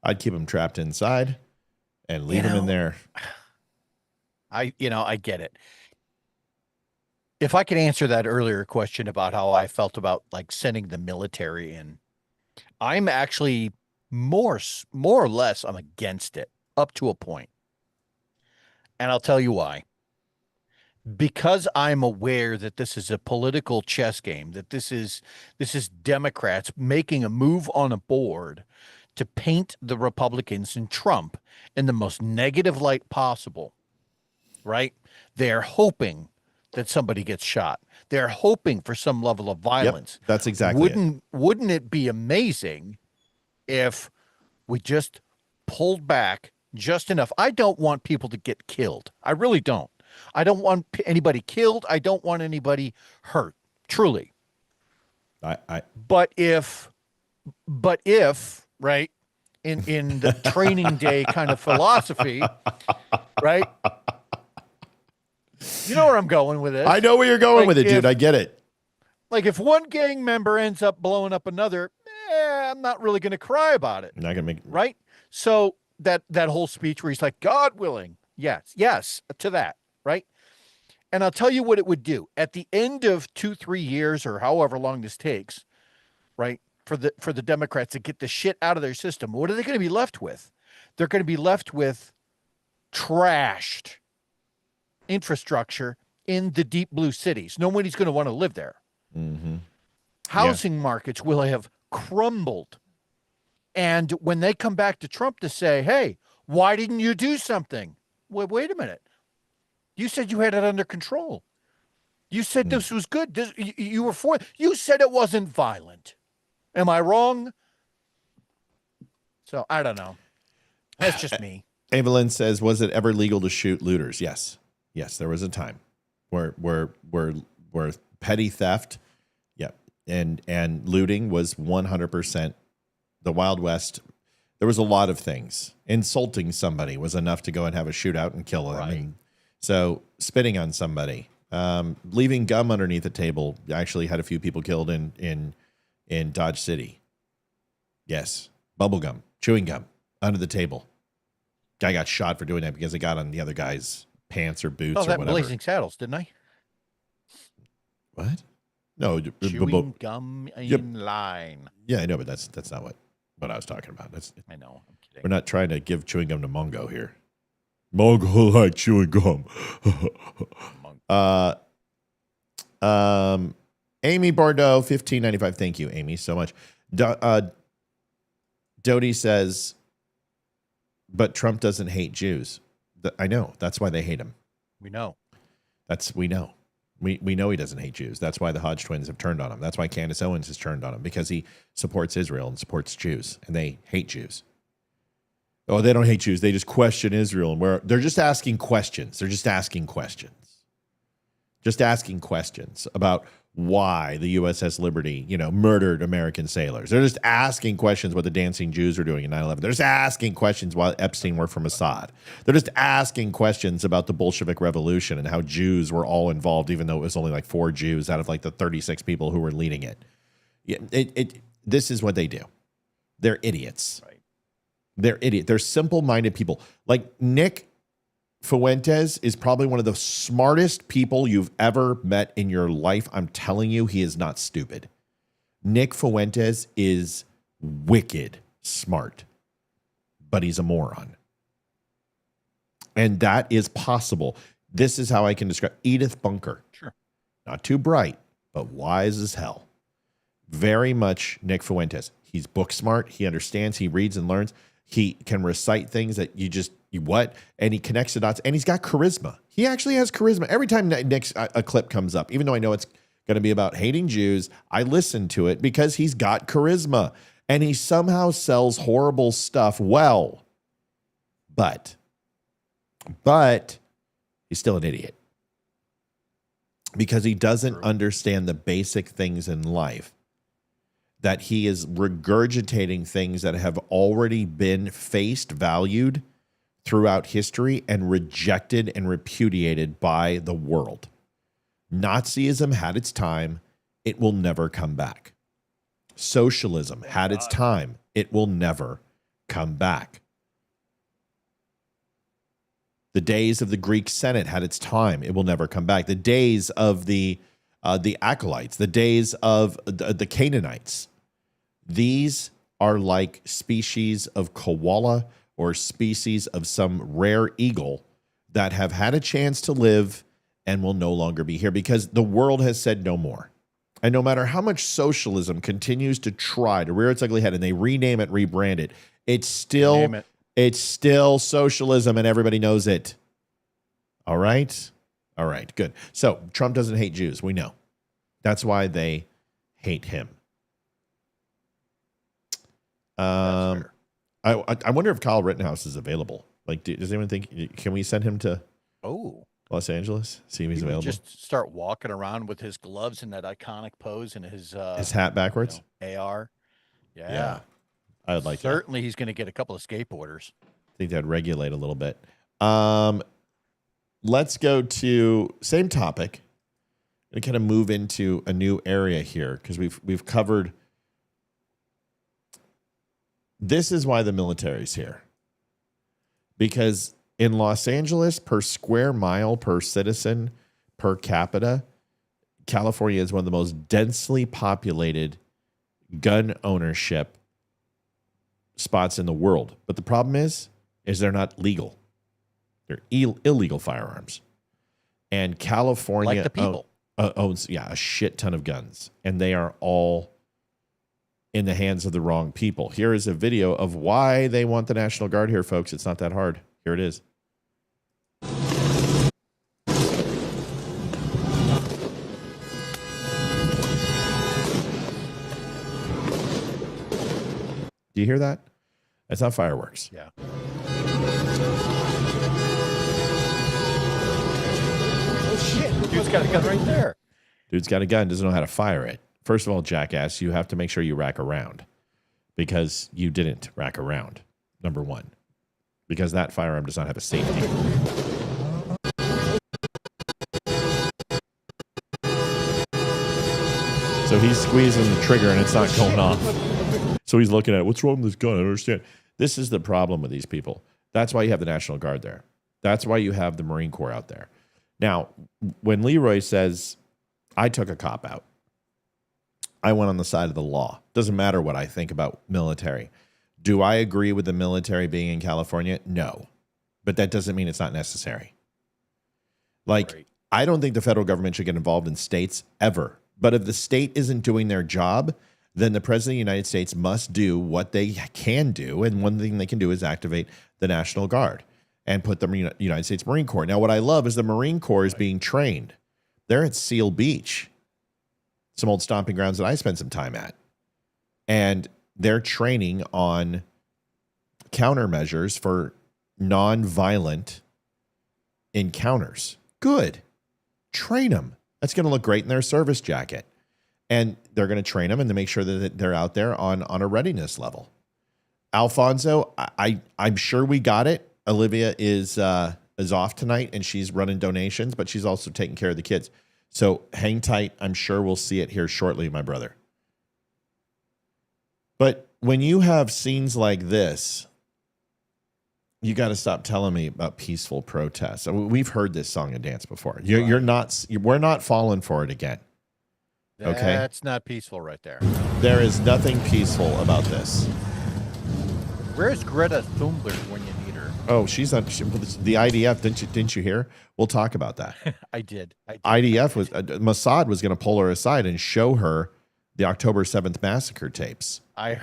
I'd keep them trapped inside and leave them in there. I get it. If I could answer that earlier question about how I felt about like sending the military in, I'm actually more or less I'm against it up to a point. And I'll tell you why. Because I'm aware that this is a political chess game, that this is Democrats making a move on a board to paint the Republicans and Trump in the most negative light possible, right? They're hoping that somebody gets shot. They're hoping for some level of violence. Yep, that's exactly Wouldn't it be amazing if we just pulled back just enough? I don't want people to get killed. I really don't. I don't want anybody killed. I don't want anybody hurt, truly. But if right, in the training day kind of philosophy, right? You know where I'm going with this. I know where you're going with it, dude. I get it. Like if one gang member ends up blowing up another, I'm not really going to cry about it. Not gonna make right. So that whole speech where he's like, God willing, yes, to that, right? And I'll tell you what it would do at the end of 2-3 years or however long this takes, right? For the Democrats to get the shit out of their system, what are they going to be left with? They're going to be left with trashed infrastructure in the deep blue cities. Nobody's going to want to live there. Mm-hmm. Housing markets will have crumbled. And when they come back to Trump to say, hey, why didn't you do something? Well, wait a minute. You said you had it under control. You said this was good. You were for it. You said it wasn't violent. Am I wrong? So I don't know. That's just me. Evelyn says, was it ever legal to shoot looters? Yes. Yes, there was a time where petty theft, and looting was 100% the Wild West. There was a lot of things. Insulting somebody was enough to go and have a shootout and kill them. Right. And so spitting on somebody, leaving gum underneath the table actually had a few people killed in Dodge City. Yes, bubble gum, chewing gum under the table. Guy got shot for doing that because it got on the other guy's pants or boots or that whatever. Blazing Saddles, didn't I? What? No, chewing gum in line. Yeah, I know, but that's not what I was talking about. I know. I'm kidding. We're not trying to give chewing gum to Mongo here. Mongo like chewing gum. Amy Bordeaux, $15.95. Thank you, Amy, so much. Dodie says, but Trump doesn't hate Jews. I know. That's why they hate him. We know. We know. We know he doesn't hate Jews. That's why the Hodge twins have turned on him. That's why Candace Owens has turned on him, because he supports Israel and supports Jews, and they hate Jews. Oh, they don't hate Jews. They just question Israel, and they're just asking questions. They're just asking questions. Just asking questions about why the USS Liberty, murdered American sailors. They're just asking questions what the dancing Jews were doing in 9/11. They're just asking questions why Epstein worked for Mossad. They're just asking questions about the Bolshevik Revolution and how Jews were all involved, even though it was only like 4 Jews out of like the 36 people who were leading it. This is what they do. They're idiots. Right. They're idiots. They're simple-minded people. Like Nick Fuentes is probably one of the smartest people you've ever met in your life. I'm telling you, he is not stupid. Nick Fuentes is wicked smart, but he's a moron. And that is possible. This is how I can describe Edith Bunker. Sure. Not too bright, but wise as hell. Very much Nick Fuentes. He's book smart. He understands. He reads and learns. He can recite things that and he connects the dots, and he's got charisma. He actually has charisma. Every time Nick's a clip comes up, even though I know it's going to be about hating Jews, I listen to it because he's got charisma, and he somehow sells horrible stuff well. But But he's still an idiot because he doesn't understand the basic things in life, that he is regurgitating things that have already been faced, valued throughout history, and rejected and repudiated by the world. Nazism had its time. It will never come back. Socialism had its time. It will never come back. The days of the Greek Senate had its time. It will never come back. The days of the acolytes, the days of the Canaanites, these are like species of koala or species of some rare eagle that have had a chance to live and will no longer be here because the world has said no more. And no matter how much socialism continues to try to rear its ugly head and they rename it, rebrand it, it's still socialism and everybody knows it. All right? All right, good. So Trump doesn't hate Jews. We know. That's why they hate him. I wonder if Kyle Rittenhouse is available. Like, does anyone think, can we send him to Los Angeles? See if he's available. Just start walking around with his gloves in that iconic pose and his hat backwards. AR. Yeah. I would like Certainly he's going to get a couple of skateboarders. I think that'd regulate a little bit. Let's go to same topic and kind of move into a new area here because we've covered. This is why the military's here. Because in Los Angeles, per square mile, per citizen, per capita, California is one of the most densely populated gun ownership spots in the world. But the problem is they're not legal. They're illegal firearms. And California like the people. Owns a shit ton of guns. And they are all in the hands of the wrong people. Here is a video of why they want the National Guard here, folks. It's not that hard. Here it is. Do you hear that? That's not fireworks. Yeah. Oh, shit. Dude's got a gun right there. Dude's got a gun, doesn't know how to fire it. First of all, jackass, you have to make sure you rack around because you didn't rack around, number one, because that firearm does not have a safety. So he's squeezing the trigger and it's not going off. So he's looking at it. What's wrong with this gun? I don't understand. This is the problem with these people. That's why you have the National Guard there. That's why you have the Marine Corps out there. Now, when Leroy says, I took a cop out, I went on the side of the law. Doesn't matter what I think about military. Do I agree with the military being in California? No. But that doesn't mean it's not necessary. Like, right. I don't think the federal government should get involved in states ever. But if the state isn't doing their job, then the president of the United States must do what they can do. And one thing they can do is activate the National Guard and put the United States Marine Corps. Now, what I love is the Marine Corps is being trained. They're at Seal Beach, some old stomping grounds that I spent some time at. And they're training on countermeasures for nonviolent encounters. Good. Train them. That's going to look great in their service jacket. And they're going to train them and to make sure that they're out there on a readiness level. Alfonso, I'm sure we got it. Olivia is off tonight and she's running donations, but she's also taking care of the kids. So hang tight. I'm sure we'll see it here shortly, my brother. But when you have scenes like this, you got to stop telling me about peaceful protests. I mean, we've heard this song and dance before. We're not falling for it again. Okay, that's not peaceful right there. There is nothing peaceful about this. Where's Greta Thunberg when you need her? Oh, she's on the IDF. Didn't you hear? We'll talk about that. I did. IDF was Mossad was going to pull her aside and show her the October 7th massacre tapes. I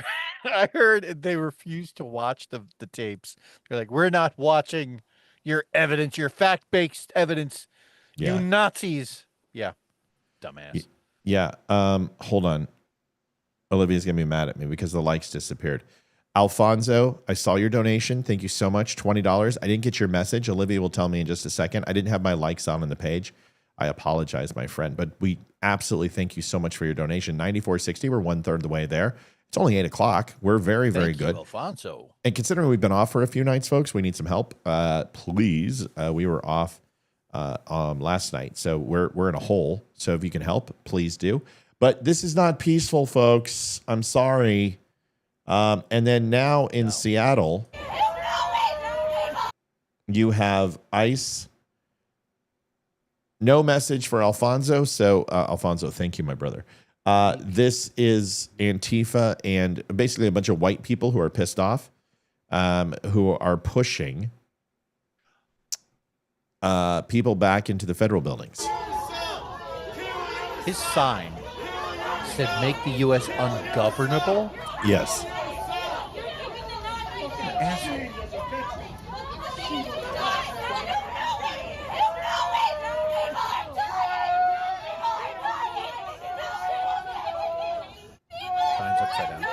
heard they refused to watch the tapes. They're like, we're not watching your evidence, your fact-based evidence. Yeah. You Nazis. Yeah. Dumbass. Yeah. Hold on. Olivia's going to be mad at me because the likes disappeared. Alfonso, I saw your donation. Thank you so much. $20. I didn't get your message. Olivia will tell me in just a second. I didn't have my likes on the page. I apologize, my friend. But we absolutely thank you so much for your donation. 94.60. We're 1/3 of the way there. It's only 8 o'clock. We're very, very Thank you, good. Alfonso. And considering we've been off for a few nights, folks, we need some help. Please. We were off last night. So we're in a hole. So if you can help, please do. But this is not peaceful, folks. I'm sorry. And then now in Seattle, you have ICE. No message for Alfonso. So, Alfonso, thank you, my brother. This is Antifa and basically a bunch of white people who are pissed off, who are pushing people back into the federal buildings. His sign said, "Make the U.S. ungovernable." Yes. Asshole. Sign's upside down.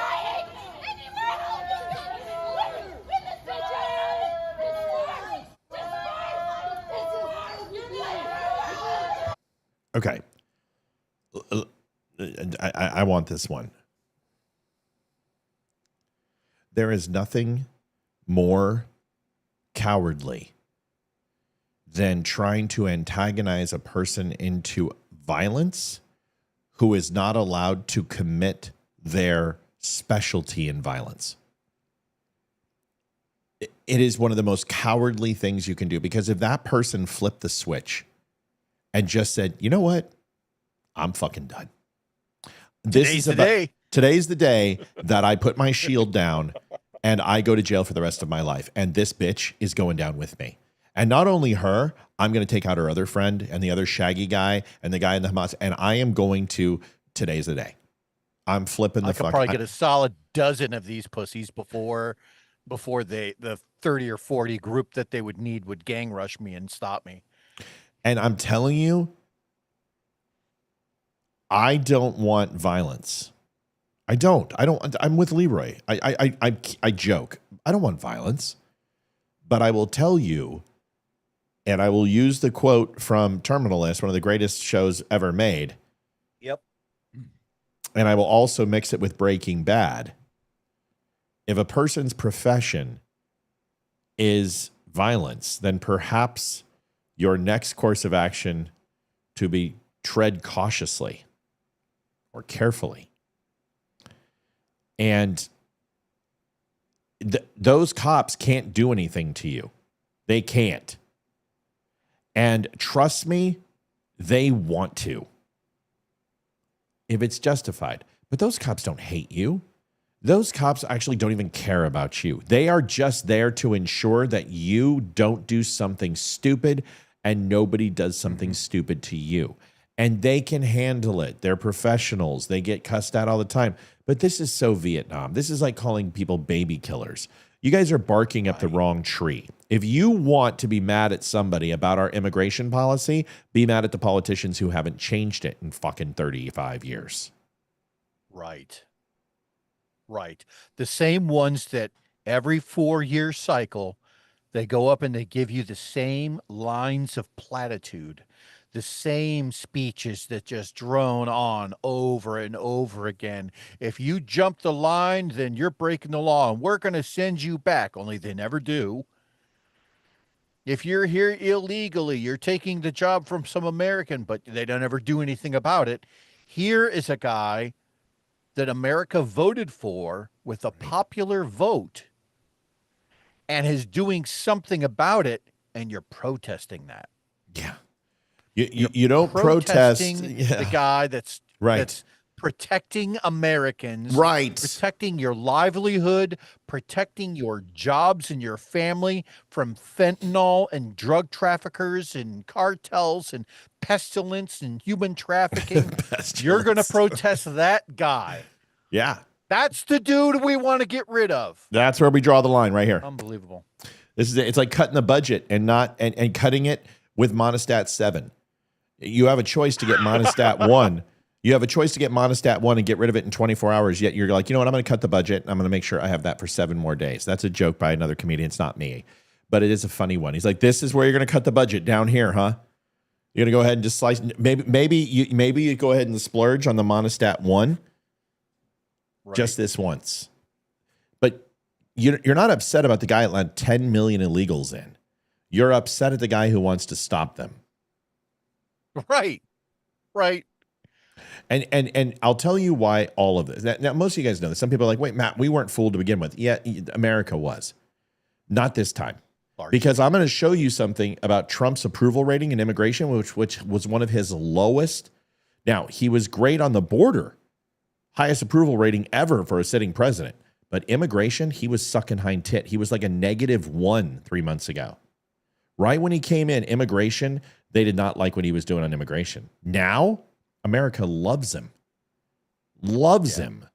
Okay. I want this one. There is nothing more cowardly than trying to antagonize a person into violence who is not allowed to commit their specialty in violence. It is one of the most cowardly things you can do, because if that person flipped the switch and just said, you know what? I'm fucking done. Today's the day that I put my shield down and I go to jail for the rest of my life. And this bitch is going down with me. And not only her, I'm going to take out her other friend and the other shaggy guy and the guy in the Hamas. And I am going to, today's the day. I'm flipping the fuck. I could probably get a solid dozen of these pussies before the 30 or 40 group that they would need would gang rush me and stop me. And I'm telling you, I don't want violence. I don't. I'm with Leroy. I joke. I don't want violence. But I will tell you, and I will use the quote from Terminal List, one of the greatest shows ever made. Yep. And I will also mix it with Breaking Bad. If a person's profession is violence, then perhaps your next course of action to be tread cautiously or carefully. And those cops can't do anything to you. They can't. And trust me, they want to, if it's justified. But those cops don't hate you. Those cops actually don't even care about you. They are just there to ensure that you don't do something stupid and nobody does something stupid to you. And they can handle it. They're professionals. They get cussed out all the time. But this is so Vietnam. This is like calling people baby killers. You guys are barking up the wrong tree. If you want to be mad at somebody about our immigration policy, be mad at the politicians who haven't changed it in fucking 35 years. Right. Right. The same ones that every 4-year cycle, they go up and they give you the same lines of platitude, the same speeches that just drone on over and over again. If you jump the line, then you're breaking the law and we're going to send you back, only they never do. If you're here illegally, you're taking the job from some American, but they don't ever do anything about it. Here is a guy that America voted for with a popular vote and is doing something about it, and you're protesting that. Yeah. You don't protest the guy that's right. That's protecting Americans, right? Protecting your livelihood, protecting your jobs and your family from fentanyl and drug traffickers and cartels and pestilence and human trafficking. You're going to protest that guy. Yeah. That's the dude we want to get rid of. That's where we draw the line right here. Unbelievable. This is it's like cutting the budget and not and cutting it with Monostat 7. You have a choice to get Monostat 1 You have a choice to get Monostat 1 and get rid of it in 24 hours, yet you're like, you know what, I'm going to cut the budget. And I'm going to make sure I have that for 7 more days. That's a joke by another comedian. It's not me, but it is a funny one. He's like, this is where you're going to cut the budget down here, huh? You're going to go ahead and just slice. Maybe you go ahead and splurge on the Monostat 1 just this once. But you're not upset about the guy that let 10 million illegals in. You're upset at the guy who wants to stop them. Right. And I'll tell you why all of this. Now, most of you guys know this. Some people are like, wait, Matt, we weren't fooled to begin with. Yeah, America was. Not this time. Because I'm going to show you something about Trump's approval rating in immigration, which was one of his lowest. Now, he was great on the border. Highest approval rating ever for a sitting president. But immigration, he was sucking hind tit. He was like a -1 3 months ago. Right when he came in, immigration, they did not like what he was doing on immigration. Now, America loves him. Loves him.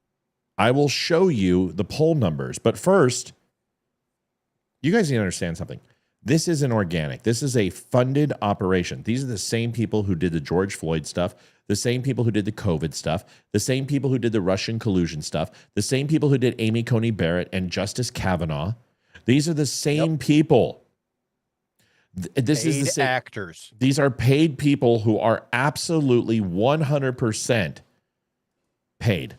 I will show you the poll numbers. But first, you guys need to understand something. This isn't organic. This is a funded operation. These are the same people who did the George Floyd stuff, the same people who did the COVID stuff, the same people who did the Russian collusion stuff, the same people who did Amy Coney Barrett and Justice Kavanaugh. These are the same people. This is the same actors. These are paid people who are absolutely 100% paid.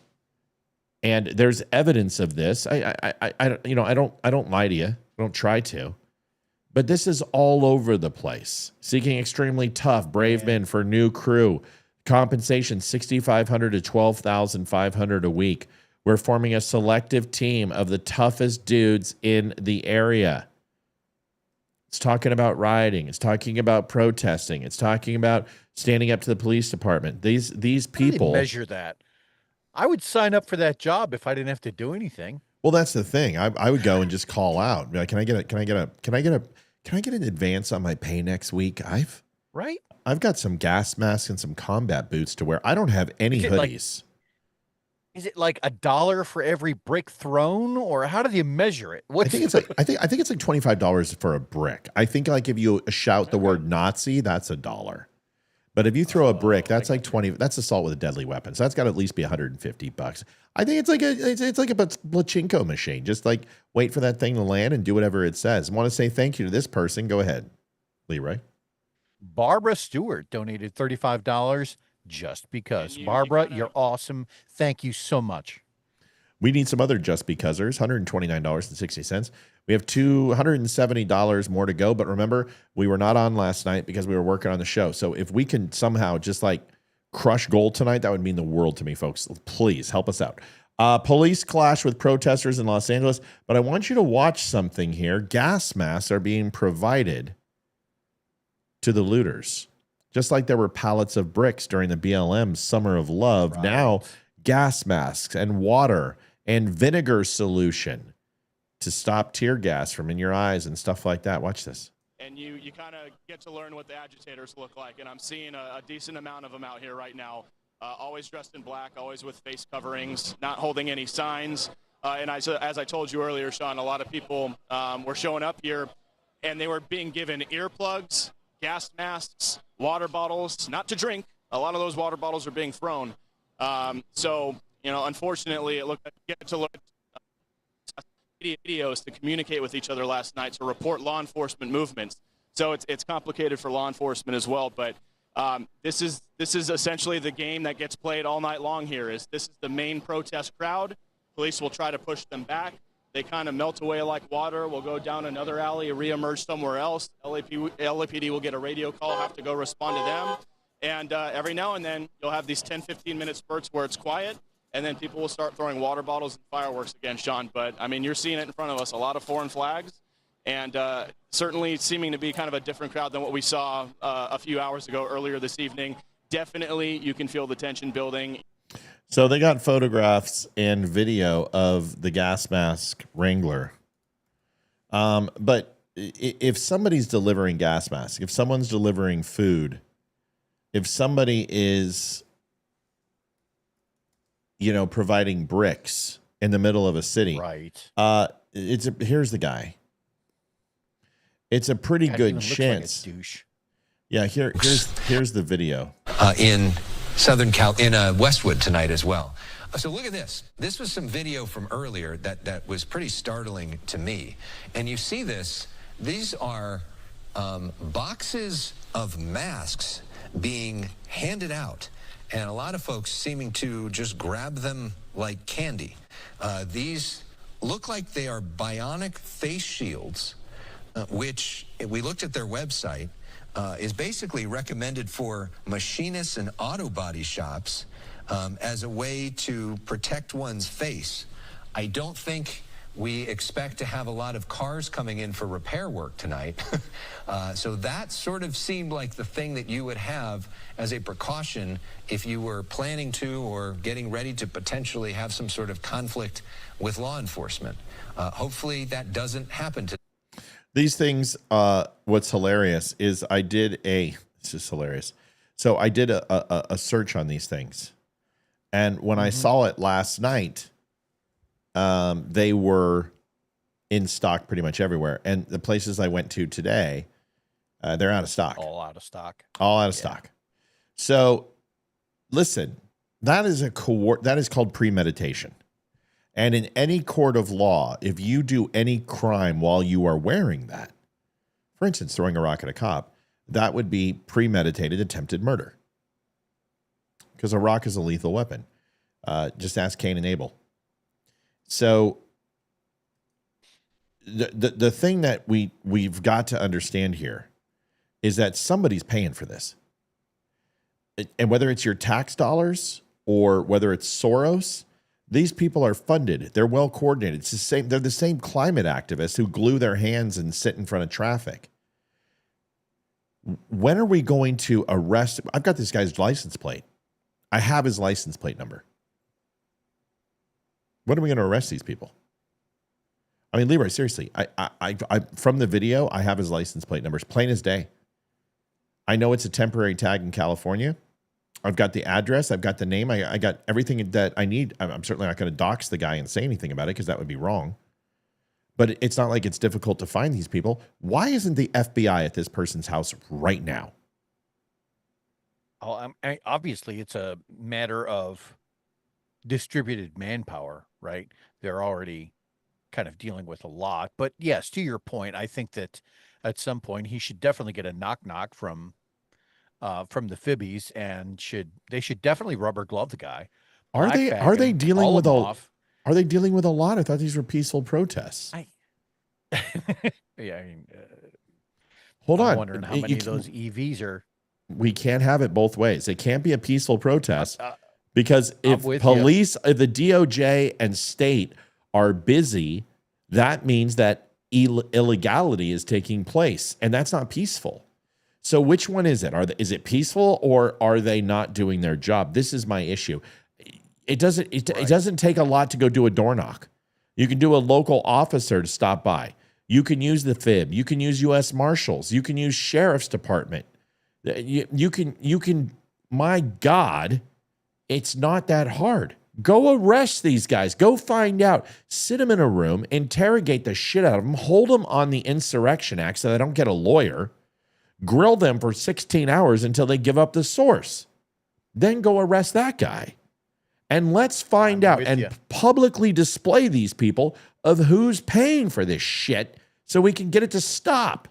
And there's evidence of this. I don't lie to you. I don't try to. But this is all over the place. Seeking extremely tough, brave men for new crew. Compensation $6,500 to $12,500 a week. We're forming a selective team of the toughest dudes in the area. It's talking about rioting. It's talking about protesting. It's talking about standing up to the police department. These people How do they measure that. I would sign up for that job if I didn't have to do anything. Well, that's the thing. I would go and just call out. Be like, can I get an advance on my pay next week? I've got some gas masks and some combat boots to wear. I don't have any hoodies. Is it like $1 for every brick thrown, or how do you measure it? I think it's like $25 for a brick. I think like if you shout the word Nazi, that's $1. But if you throw a brick, that's like 20. That's assault with a deadly weapon. So that's got to at least be $150. I think it's like a pachinko machine. Just like wait for that thing to land and do whatever it says. I want to say thank you to this person. Go ahead, Leroy. Barbara Stewart donated $35 just because. Barbara, you're awesome. Thank you so much. We need some other just becauseers, $129.60. We have $270 more to go. But remember, we were not on last night because we were working on the show. So if we can somehow just like crush gold tonight, that would mean the world to me, folks. Please help us out. Police clash with protesters in Los Angeles. But I want you to watch something here. Gas masks are being provided to the looters. Just like there were pallets of bricks during the BLM Summer of Love. Right. Now, gas masks and water and vinegar solution to stop tear gas from in your eyes and stuff like that. Watch this. And you kind of get to learn what the agitators look like. And I'm seeing a decent amount of them out here right now, always dressed in black, always with face coverings, not holding any signs. And as I told you earlier, Sean, a lot of people were showing up here, and they were being given earplugs, gas masks, water bottles, not to drink. A lot of those water bottles are being thrown. So, unfortunately, it looked like you get to look at videos to communicate with each other last night to report law enforcement movements. So it's complicated for law enforcement as well. But this is essentially the game that gets played all night long here. This is the main protest crowd. Police will try to push them back. They kind of melt away like water. We'll go down another alley, reemerge somewhere else. LAPD will get a radio call, have to go respond to them. And every now and then, you'll have these 10, 15-minute spurts where it's quiet, and then people will start throwing water bottles and fireworks again, Sean. But, I mean, you're seeing it in front of us, a lot of foreign flags, and certainly seeming to be kind of a different crowd than what we saw a few hours ago earlier this evening. Definitely, you can feel the tension building. So they got photographs and video of the gas mask Wrangler. But if somebody's delivering gas masks, if someone's delivering food, if somebody is, providing bricks in the middle of a city, right? Here's the guy. It's a pretty good chance. Like a douche. Yeah, here's the video. In Westwood tonight as well. So look at this. This was some video from earlier that was pretty startling to me. And you see this. These are boxes of masks being handed out, and a lot of folks seeming to just grab them like candy. These look like they are bionic face shields, which, if we looked at their website, is basically recommended for machinists and auto body shops as a way to protect one's face. I don't think we expect to have a lot of cars coming in for repair work tonight. So that sort of seemed like the thing that you would have as a precaution if you were planning to or getting ready to potentially have some sort of conflict with law enforcement. Hopefully that doesn't happen to these things. What's hilarious is it's just hilarious. So I did a search on these things. And when I saw it last night, they were in stock pretty much everywhere. And the places I went to today, they're out of stock. All out of stock. All out of stock. So listen, that is called premeditation. And in any court of law, if you do any crime while you are wearing that, for instance, throwing a rock at a cop, that would be premeditated attempted murder. Because a rock is a lethal weapon. Just ask Cain and Abel. So the thing that we've got to understand here is that somebody's paying for this. And whether it's your tax dollars or whether it's Soros, these people are funded. They're well coordinated. It's the same. They're the same climate activists who glue their hands and sit in front of traffic. When are we going to arrest? I've got this guy's license plate. I have his license plate number. When are we going to arrest these people? I mean, Leroy, seriously, I from the video, I have his license plate numbers, plain as day. I know it's a temporary tag in California. I've got the address. I've got the name. I got everything that I need. I'm certainly not going to dox the guy and say anything about it because that would be wrong. But it's not like it's difficult to find these people. Why isn't the FBI at this person's house right now? Oh, obviously, it's a matter of distributed manpower, right? They're already kind of dealing with a lot. But yes, to your point, I think that at some point he should definitely get a knock from the Fibbies, and they should definitely rubber glove the guy. Are they dealing with Are they dealing with a lot? I thought these were peaceful protests. Yeah, I mean, hold I'm on. wondering how many of those EVs are. We can't have it both ways. It can't be a peaceful protest because if police, if the DOJ and state are busy, that means that illegality is taking place, and that's not peaceful. So which one is it? Is it peaceful, or are they not doing their job? This is my issue. It doesn't take a lot to go do a door knock. You can do a local officer to stop by. You can use the FIB. You can use U.S. Marshals. You can use Sheriff's Department. You can. My God, it's not that hard. Go arrest these guys. Go find out. Sit them in a room, interrogate the shit out of them, hold them on the Insurrection Act so they don't get a lawyer, grill them for 16 hours until they give up the source. Then go arrest that guy. And let's find out and publicly display these people of who's paying for this shit so we can get it to stop.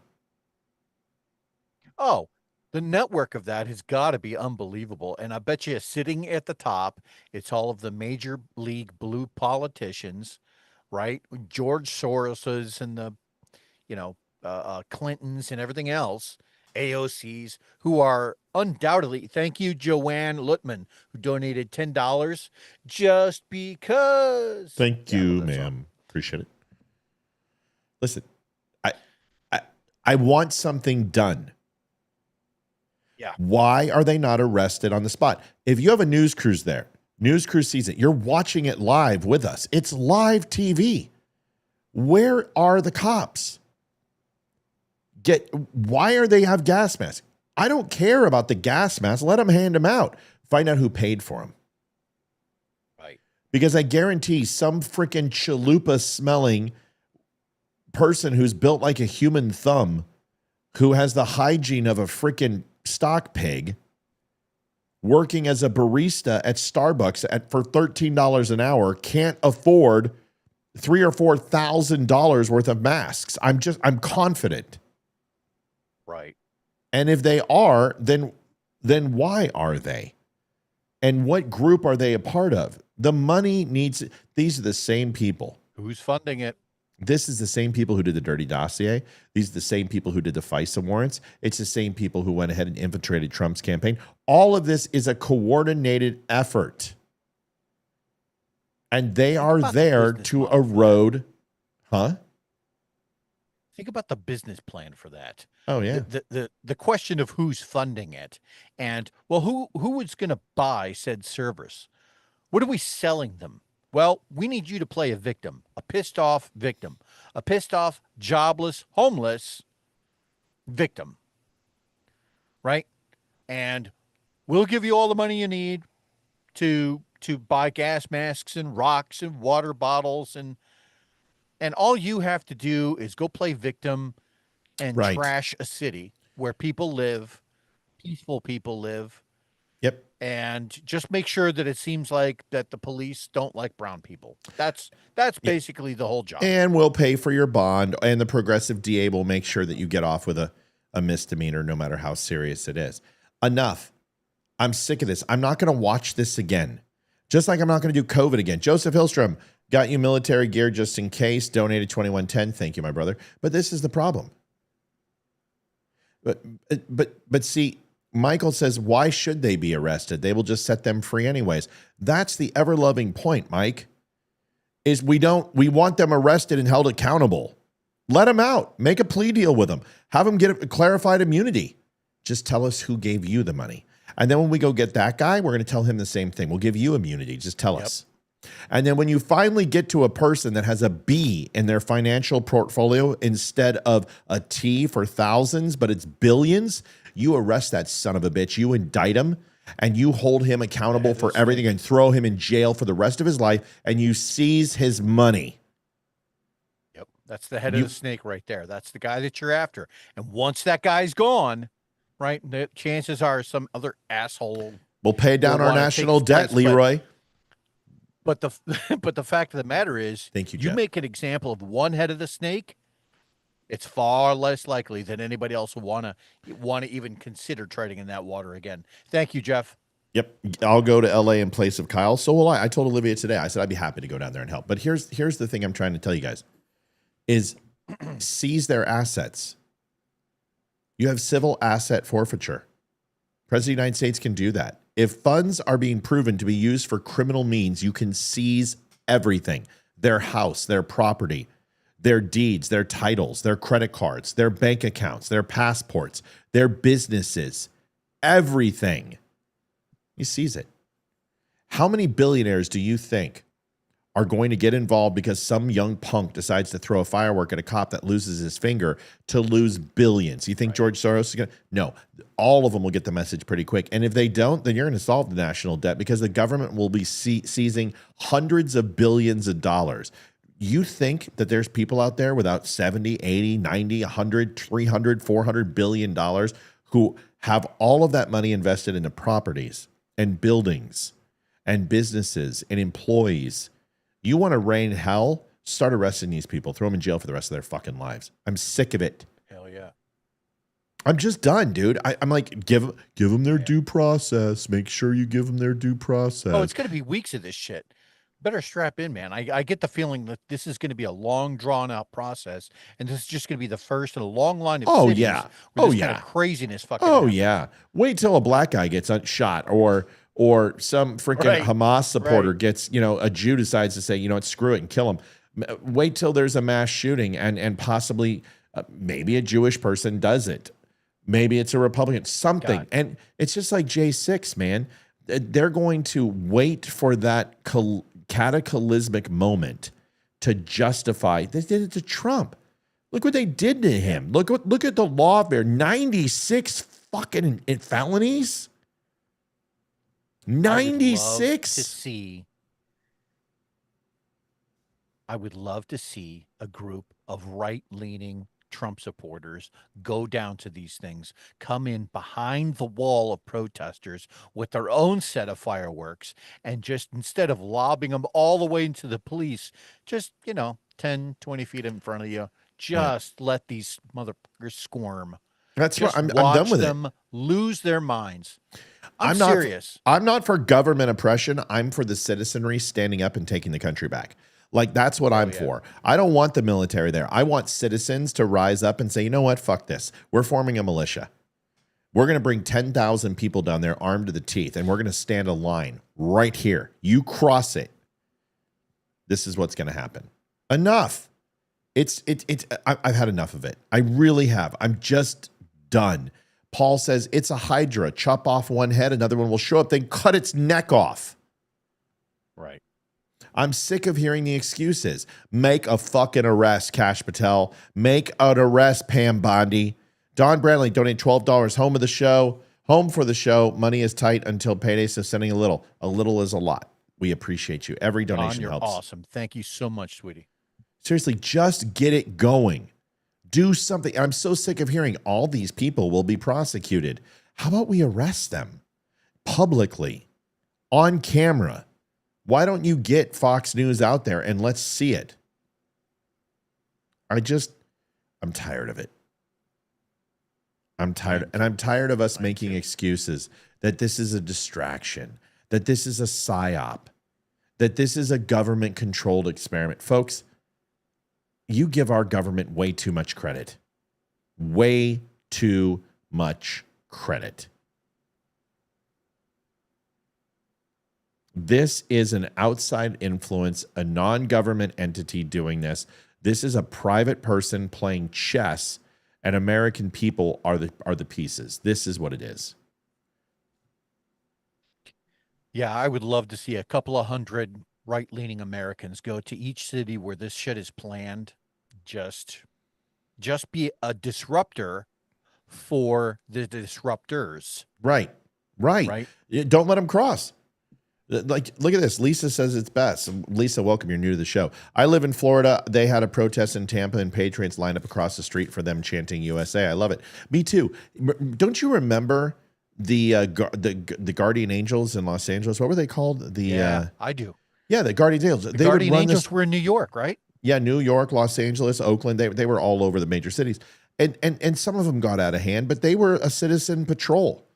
Oh, the network of that has got to be unbelievable. And I bet you sitting at the top, it's all of the major league blue politicians, right? George Soros's and the, Clintons and everything else, AOCs, who are undoubtedly, thank you, Joanne Lutman, who donated $10 just because. Thank you, ma'am. Appreciate it. Listen, I want something done. Yeah. Why are they not arrested on the spot? If you have a news cruise there, news crew sees it, you're watching it live with us. It's live TV. Where are the cops? Why are they have gas masks? I don't care about the gas masks. Let them hand them out. Find out who paid for them. Right. Because I guarantee some freaking chalupa smelling person who's built like a human thumb, who has the hygiene of a freaking stock pig, working as a barista at Starbucks for $13 an hour can't afford $3,000 or $4,000 worth of masks. I'm confident. Right. And if they are, then why are they? And what group are they a part of? The money needs, these are the same people. Who's funding it? This is the same people who did the dirty dossier. These are the same people who did the FISA warrants. It's the same people who went ahead and infiltrated Trump's campaign. All of this is a coordinated effort. And they are there to erode, huh? Think about the business plan for that. Oh, yeah. The question of who's funding it, and well, who is going to buy said servers? What are we selling them? Well, we need you to play a victim, a pissed off victim, a pissed off, jobless, homeless victim, right? And we'll give you all the money you need to buy gas masks and rocks and water bottles, and all you have to do is go play victim and trash a city where people live, peaceful people live. Yep. And just make sure that it seems like that the police don't like brown people. That's basically the whole job. And we'll pay for your bond, and the progressive DA will make sure that you get off with a misdemeanor no matter how serious it is. Enough. I'm sick of this. I'm not going to watch this again. Just like I'm not going to do COVID again. Joseph Hillstrom, got you military gear just in case, donated 2110. Thank you, my brother. But this is the problem. But see, Michael says, why should they be arrested? They will just set them free anyways. That's the ever-loving point, Mike, is we want them arrested and held accountable. Let them out. Make a plea deal with them. Have them get a clarified immunity. Just tell us who gave you the money. And then when we go get that guy, we're going to tell him the same thing. We'll give you immunity. Just tell us. And then when you finally get to a person that has a B in their financial portfolio instead of a T for thousands, but it's billions, you arrest that son of a bitch. You indict him and you hold him accountable for everything and throw him in jail for the rest of his life, and you seize his money. Yep. That's the head of the snake right there. That's the guy that you're after. And once that guy's gone, right, the chances are some other asshole will pay down our national debt, Leroy. But the fact of the matter is, thank you, you Jeff. make an example of one head of the snake, it's far less likely that anybody else will want to even consider treading in that water again. Thank you, Jeff. Yep. I'll go to LA in place of Kyle. So will I. I told Olivia today, I said I'd be happy to go down there and help. But here's the thing I'm trying to tell you guys is seize their assets. You have civil asset forfeiture. President of the United States can do that. If funds are being proven to be used for criminal means, you can seize everything. Their house, their property, their deeds, their titles, their credit cards, their bank accounts, their passports, their businesses, everything. You seize it. How many billionaires do you think are going to get involved because some young punk decides to throw a firework at a cop that loses his finger to lose billions? You think George Soros is going to? No, all of them will get the message pretty quick. And if they don't, then you're going to solve the national debt because the government will be seizing hundreds of billions of dollars. You think that there's people out there without 70, 80, 90, 100, 300, 400 billion dollars who have all of that money invested into properties and buildings and businesses and employees? You want to rain hell? Start arresting these people. Throw them in jail for the rest of their fucking lives. I'm sick of it. Hell yeah. I'm just done, dude. I'm like, give them their due process. Make sure you give them their due process. Oh, it's going to be weeks of this shit. Better strap in, man. I get the feeling that this is going to be a long, drawn-out process, and this is just going to be the first in a long line of cities where this kind of craziness fucking happens. Yeah. Wait till a black guy gets shot or some freaking Hamas supporter gets, a Jew decides to say, screw it and kill him. Wait till there's a mass shooting and possibly maybe a Jewish person does it. Maybe it's a Republican, something. And it's just like J6, man. They're going to wait for that cataclysmic moment to justify. They did it to Trump. Look what they did to him. Look at the law there. 96 fucking felonies. 96. I would love to see a group of right-leaning Trump supporters go down to these things, come in behind the wall of protesters with their own set of fireworks, and just instead of lobbing them all the way into the police, just, 10, 20 feet in front of you, just let these motherfuckers squirm. That's Just right. I'm watch done with them lose their minds. I'm not serious. I'm not for government oppression. I'm for the citizenry standing up and taking the country back. Like, that's what I'm for. I don't want the military there. I want citizens to rise up and say, you know what? Fuck this. We're forming a militia. We're going to bring 10,000 people down there armed to the teeth, and we're going to stand a line right here. You cross it. This is what's going to happen. Enough. I've had enough of it. I really have. I'm just done. Paul says it's a hydra. Chop off one head, another one will show up, then cut its neck off. Right. I'm sick of hearing the excuses. Make a fucking arrest, Cash Patel. Make an arrest, Pam Bondi. Don Bradley, donate $12. Home of the show. Home for the show. Money is tight until payday, so sending a little. A little is a lot. We appreciate you. Every donation Don, you're helps. awesome. Thank you so much, sweetie. Seriously, just get it going. Do something. I'm so sick of hearing all these people will be prosecuted. How about we arrest them publicly, on camera? Why don't you get Fox News out there and let's see it? I'm tired of it. I'm tired. And I'm tired of us making excuses that this is a distraction, that this is a psyop, that this is a government-controlled experiment. Folks, you give our government way too much credit. Way too much credit. This is an outside influence, a non-government entity doing this. This is a private person playing chess, and American people are the pieces. This is what it is. Yeah, I would love to see a couple of hundred right-leaning Americans go to each city where this shit is planned. Just be a disruptor for the disruptors. Right. Don't let them cross. Like, look at this. Lisa says it's best. Lisa, welcome. You're new to the show. I live in Florida. They had a protest in Tampa, and Patriots lined up across the street for them chanting USA. I love it. Me too. Don't you remember the Guardian Angels in Los Angeles? What were they called? I do. Yeah, the Guardian Angels. The Guardian Angels were in New York, right? Yeah, New York, Los Angeles, Oakland. They were all over the major cities, and some of them got out of hand, but they were a citizen patrol,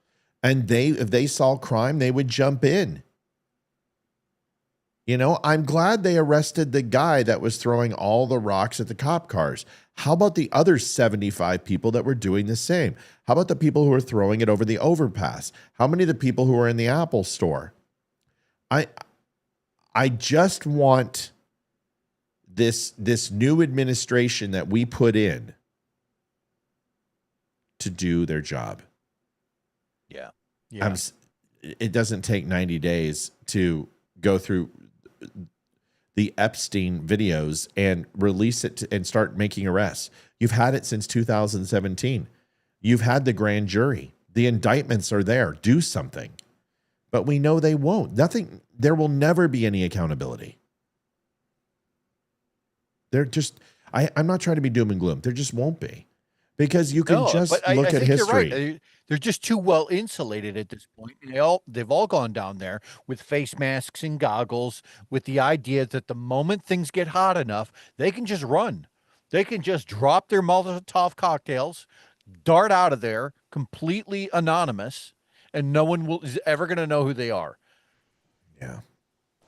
and if they saw crime, they would jump in. I'm glad they arrested the guy that was throwing all the rocks at the cop cars. How about the other 75 people that were doing the same? How about the people who were throwing it over the overpass? How many of the people who were in the Apple store? I just want this new administration that we put in to do their job. Yeah. It doesn't take 90 days to go through the Epstein videos and release it and start making arrests. You've had it since 2017. You've had the grand jury. The indictments are there. Do something. But we know they won't. There will never be any accountability. They're just, I'm not trying to be doom and gloom. There just won't be. Because you can look at history. You're right. They're just too well insulated at this point. They've all gone down there with face masks and goggles with the idea that the moment things get hot enough, they can just run. They can just drop their Molotov cocktails, dart out of there completely anonymous, and no one is ever going to know who they are. Yeah.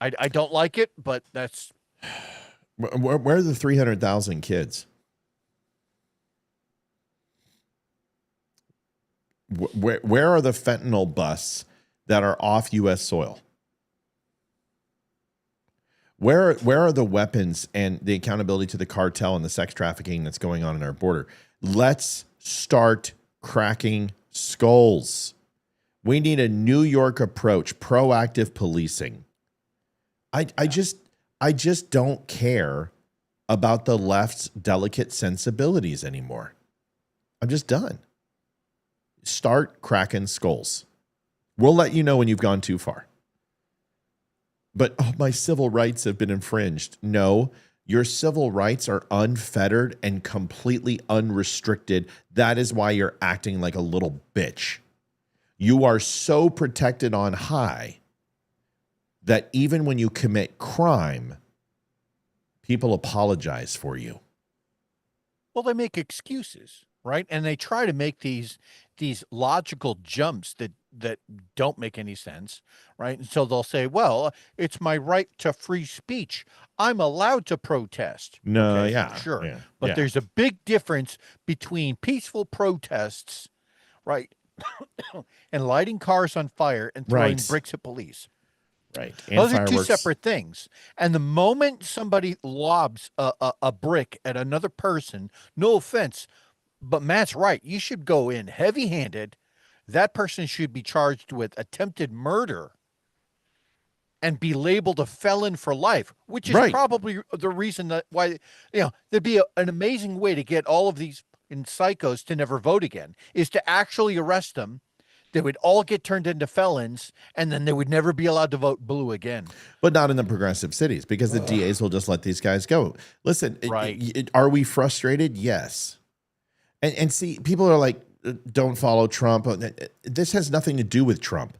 I don't like it, but that's... Where are the 300,000 kids? Where are the fentanyl busts that are off U.S. soil? Where are the weapons and the accountability to the cartel and the sex trafficking that's going on in our border? Let's start cracking skulls. We need a New York approach, proactive policing. I just don't care about the left's delicate sensibilities anymore. I'm just done. Start cracking skulls. We'll let you know when you've gone too far. But my civil rights have been infringed. No, Your civil rights are unfettered and completely unrestricted. That is why you're acting like a little bitch. You are so protected on high that even when you commit crime, people apologize for you. Well, they make excuses, right? And they try to make these logical jumps that don't make any sense, right? And so they'll say, "Well, it's my right to free speech. I'm allowed to protest." No, Okay, yeah, sure. yeah, But yeah. there's a big difference between peaceful protests, right, and lighting cars on fire and throwing Right. bricks at police. Right. And Those are two fireworks. separate things. And the moment somebody lobs a brick at another person, no offense, but Matt's right. You should go in heavy-handed. That person should be charged with attempted murder and be labeled a felon for life, which is Right. probably the reason that why, there'd be an amazing way to get all of these psychos to never vote again, is to actually arrest them. They would all get turned into felons, and then they would never be allowed to vote blue again. But not in the progressive cities, because the DAs will just let these guys go. Listen, Right. are we frustrated? Yes. And see, people are like, don't follow Trump. This has nothing to do with Trump.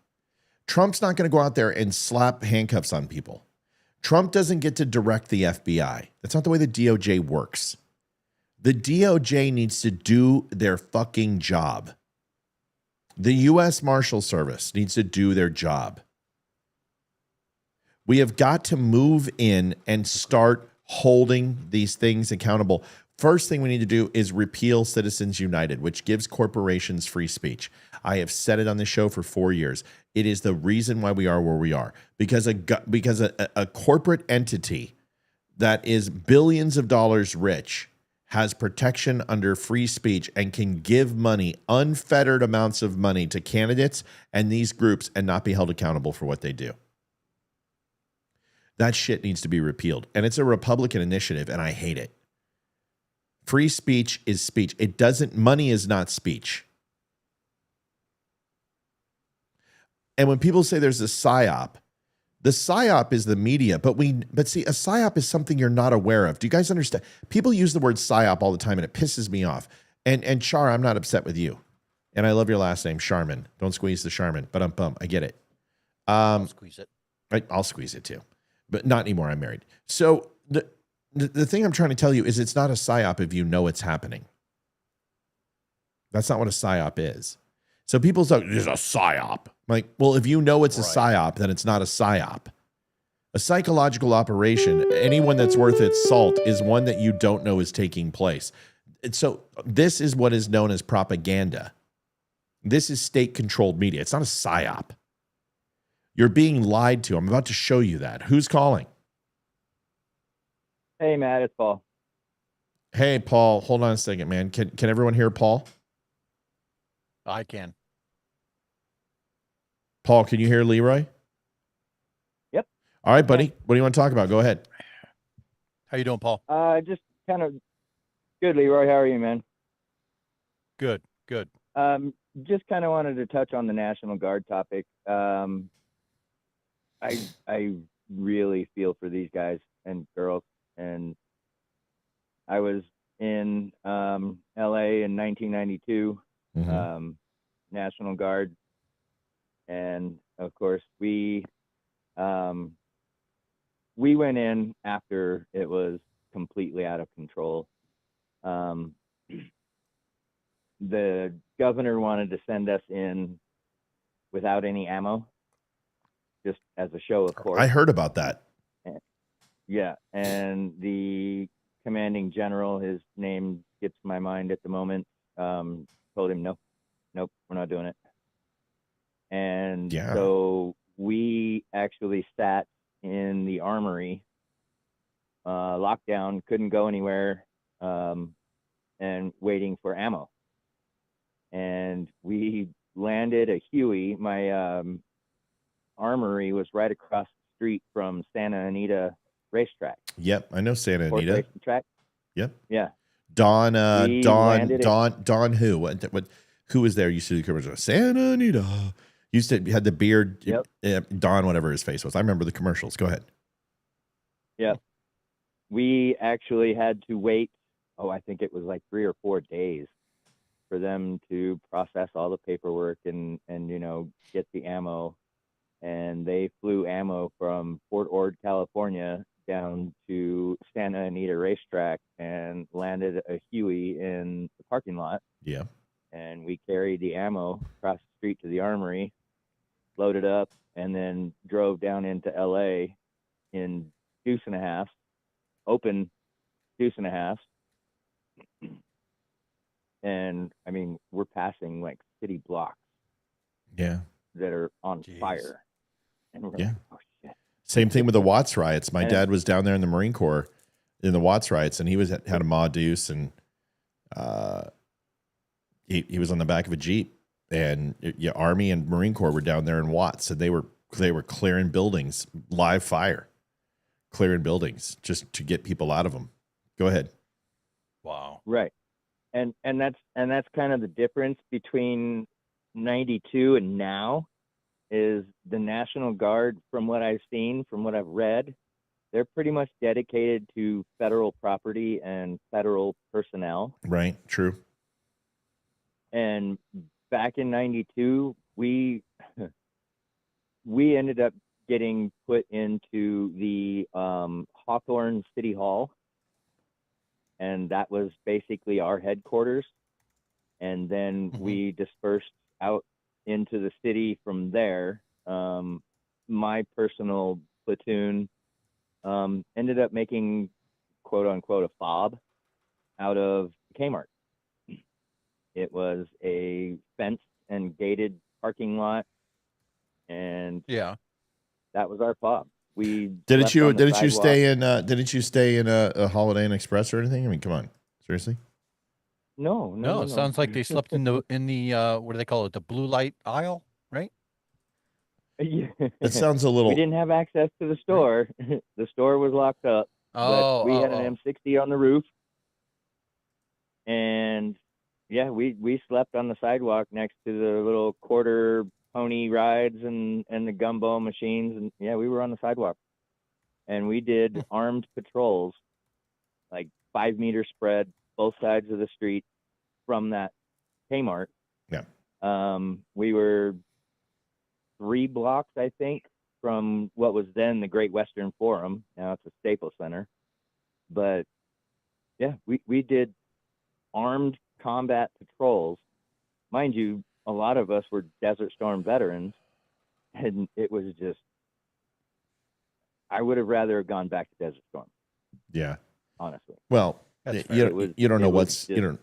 Trump's not going to go out there and slap handcuffs on people. Trump doesn't get to direct the FBI. That's not the way the DOJ works. The DOJ needs to do their fucking job. The U.S. Marshal Service needs to do their job. We have got to move in and start holding these things accountable. First thing we need to do is repeal Citizens United, which gives corporations free speech. I have said it on the show for 4 years. It is the reason why we are where we are. Because a corporate entity that is billions of dollars rich has protection under free speech and can give money, unfettered amounts of money, to candidates and these groups and not be held accountable for what they do. That shit needs to be repealed. And it's a Republican initiative, and I hate it. Free speech is speech. Money is not speech. And when people say there's a PSYOP, the PSYOP is the media, but see, a PSYOP is something you're not aware of. Do you guys understand? People use the word PSYOP all the time, and it pisses me off. And Char, I'm not upset with you. And I love your last name, Charmin. Don't squeeze the Charmin, but I get it. I'll squeeze it. I'll squeeze it too, but not anymore. I'm married. So the thing I'm trying to tell you is it's not a PSYOP if you know it's happening. That's not what a PSYOP is. So people say, it's a PSYOP. Like, well, if you know it's a PSYOP, then it's not a PSYOP. A psychological operation, anyone that's worth its salt, is one that you don't know is taking place. And so this is what is known as propaganda. This is state-controlled media. It's not a PSYOP. You're being lied to. I'm about to show you that. Who's calling? Hey, Matt, it's Paul. Hey, Paul. Hold on a second, man. Can everyone hear Paul? I can. Paul, can you hear Leroy? Yep. All right, buddy. What do you want to talk about? Go ahead. How you doing, Paul? Just kind of good, Leroy. How are you, man? Good. Just kind of wanted to touch on the National Guard topic. I really feel for these guys and girls, and I was in LA in 1992, National Guard, and of course we went in after it was completely out of control. The governor wanted to send us in without any ammo, just as a show of force. I heard about that. Yeah, and the commanding general, his name skips my mind at the moment, told him, nope, we're not doing it. And so we actually sat in the armory, lockdown, couldn't go anywhere, and waiting for ammo. And we landed a Huey. My armory was right across the street from Santa Anita racetrack. Yep, I know Santa Anita. Track. Yep. Yeah. Don who? What? Who was there? Used to do the commercial. Santa Anita. Used to had the beard. Yep. Don, whatever his face was. I remember the commercials. Go ahead. Yep. we actually had to wait, I think it was like 3 or 4 days for them to process all the paperwork and get the ammo. And they flew ammo from Fort Ord, California, down to Santa Anita Racetrack and landed a Huey in the parking lot. Yeah. And we carried the ammo across the street to the armory, loaded up, and then drove down into LA in deuce and a half, open deuce and a half. And I mean, we're passing like city blocks. Yeah. That are on fire. And we're like, oh shit. Same thing with the Watts riots. My dad was down there in the Marine Corps in the Watts riots, and he had a Ma Deuce, and he was on the back of a Jeep, and Army and Marine Corps were down there in Watts, and they were clearing buildings, live fire, clearing buildings just to get people out of them. Go ahead. Wow. Right. And that's kind of the difference between 92 and now is the National Guard, from what I've seen, from what I've read, they're pretty much dedicated to federal property and federal personnel. Right. True. And back in 92, we ended up getting put into the Hawthorne City Hall. And that was basically our headquarters. And then we dispersed out into the city from there. My personal platoon ended up making, quote unquote, a fob out of Kmart. It was a fenced and gated parking lot. And that was our fob. Didn't you stay in a Holiday Inn Express or anything? I mean, come on, seriously. No. It sounds like they slept in the what do they call it? The blue light aisle, right? It sounds a little. We didn't have access to the store. The store was locked up. But we had an M60 on the roof, and we slept on the sidewalk next to the little quarter pony rides and the gumball machines, and we were on the sidewalk, and we did armed patrols, like 5 meter spread, both sides of the street from that Kmart. We were 3 blocks, I think, from what was then the Great Western Forum. Now it's a Staples Center. But we did armed combat patrols. Mind you, a lot of us were Desert Storm veterans, and it was just, I would have rather gone back to Desert Storm. Yeah. Honestly. Well, you don't know what's, you don't,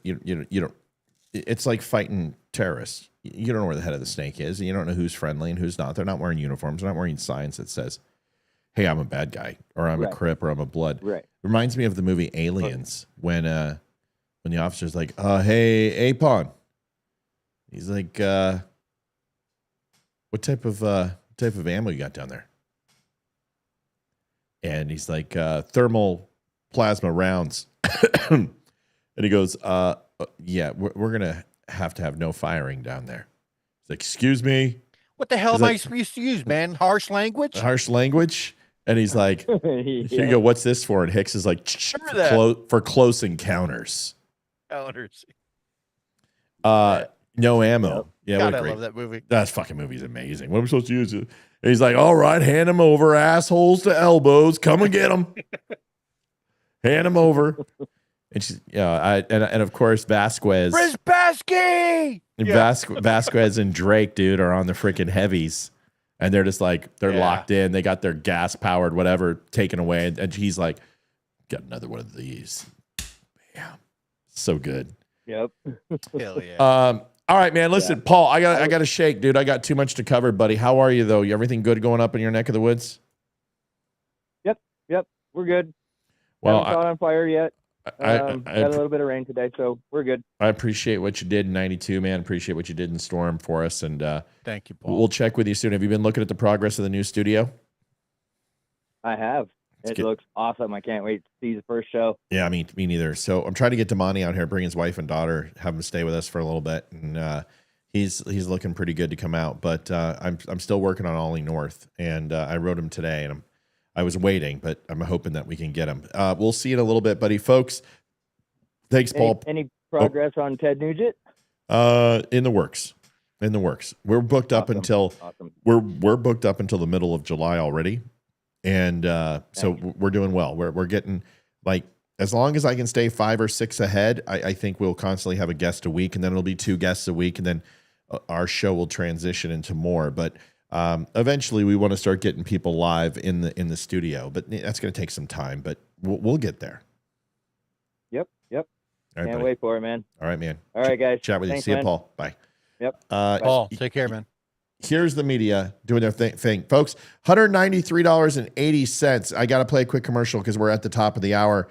it's like fighting terrorists. You don't know where the head of the snake is. You don't know who's friendly and who's not. They're not wearing uniforms. They're not wearing signs that says, hey, I'm a bad guy, or I'm a Crip, or I'm a Blood. Right. Reminds me of the movie Aliens, when the officer's like, hey, Apon. He's like, what type of ammo you got down there? And he's like, thermal plasma rounds. And he goes, we're going to have no firing down there. He's like, excuse me? What the hell am I supposed to use, man? Harsh language? Harsh language? And he's like, here you go, what's this for? And Hicks is like, for close encounters. No ammo. Yeah, God, I love that movie. That fucking movie's amazing. What am I supposed to use? And he's like, all right, hand him over, assholes to elbows. Come and get him. Hand him over. And she's, and of course, Vasquez. Brisbasky! Vasquez and Drake, dude, are on the freaking heavies. And they're just like, they're locked in. They got their gas powered, whatever, taken away. And he's like, got another one of these. Bam. So good. Yep. Hell yeah. All right, man. Listen, Paul, I got to shake, dude. I got too much to cover, buddy. How are you, though? Everything good going up in your neck of the woods? Yep. We're good. Well, haven't caught on fire yet. I got a little bit of rain today, so we're good. I appreciate what you did in 92, man. Appreciate what you did in Storm for us. And thank you, Paul. We'll check with you soon. Have you been looking at the progress of the new studio? I have. It looks awesome. I can't wait to see the first show. Yeah, me neither. So I'm trying to get Damani out here, bring his wife and daughter, have him stay with us for a little bit, and he's looking pretty good to come out. But I'm still working on Ollie North, and I wrote him today, and I was waiting, but I'm hoping that we can get him. We'll see in a little bit, buddy. Folks, thanks, Paul. Any progress on Ted Nugent? In the works. We're booked up until we're booked up until the middle of July already, and so we're doing well. We're getting, like, as long as I can stay 5 or 6 ahead, I think we'll constantly have a guest a week, and then it'll be 2 guests a week, and then our show will transition into more. But eventually, we want to start getting people live in the studio, but that's going to take some time. But we'll get there. Yep. All right, Can't buddy. wait for it, man. All right, man. All right, guys. Chat with Thanks, you. See you, man. Paul. Bye. Yep. Paul, take care, man. Here's the media doing their thing. Folks, $193.80. I got to play a quick commercial because we're at the top of the hour.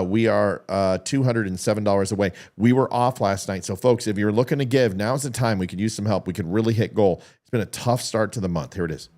We are $207 away. We were off last night. So, folks, if you're looking to give, now's the time. We could use some help. We could really hit goal. It's been a tough start to the month. Here it is.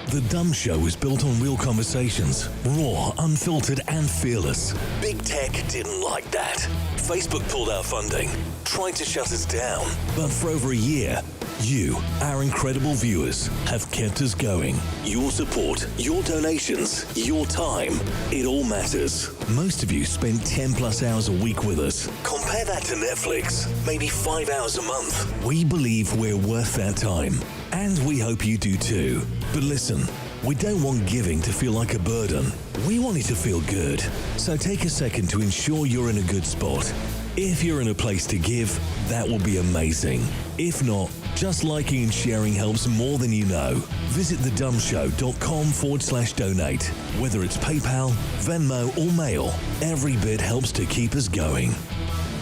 The Dumb Show is built on real conversations, raw, unfiltered, and fearless. Big tech didn't like that. Facebook pulled our funding, tried to shut us down. But for over a year, you, our incredible viewers, have kept us going. Your support, your donations, your time, it all matters. Most of you spend 10 plus hours a week with us. Compare that to Netflix, maybe 5 hours a month. We believe we're worth that time. And we hope you do too. But listen, we don't want giving to feel like a burden. We want it to feel good. So take a second to ensure you're in a good spot. If you're in a place to give, that will be amazing. If not, just liking and sharing helps more than you know. Visit thedumbshow.com/donate. Whether it's PayPal, Venmo, or Mail, every bit helps to keep us going.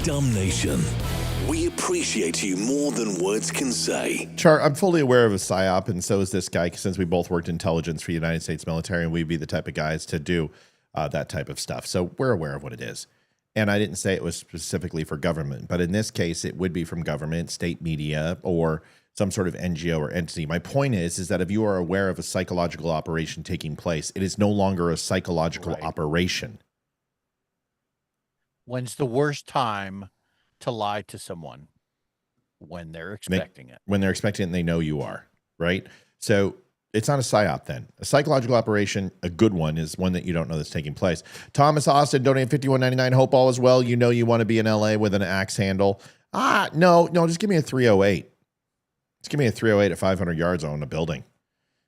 Dumb Nation. We appreciate you more than words can say. Char, I'm fully aware of a PSYOP, and so is this guy, since we both worked intelligence for the United States military, and we'd be the type of guys to do that type of stuff. So we're aware of what it is. And I didn't say it was specifically for government, but in this case, it would be from government, state media, or some sort of NGO or entity. My point is that if you are aware of a psychological operation taking place, it is no longer a psychological operation. When's the worst time to lie to someone? When they're expecting it. When they're expecting it and they know you are, right? So it's not a PSYOP then. A psychological operation, a good one, is one that you don't know that's taking place. Thomas Austin donated $51.99. Hope all is well. You know you want to be in LA with an axe handle. No, just give me a 308. Just give me a 308 at 500 yards on a building.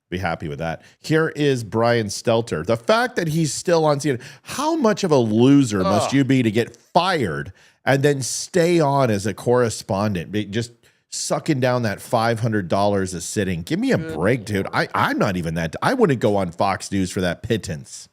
Be happy with that. Here is Brian Stelter. The fact that he's still on CNN. How much of a loser must you be to get fired and then stay on as a correspondent? Just sucking down that $500 a sitting. Give me a break, dude. I'm not even that. I wouldn't go on Fox News for that pittance.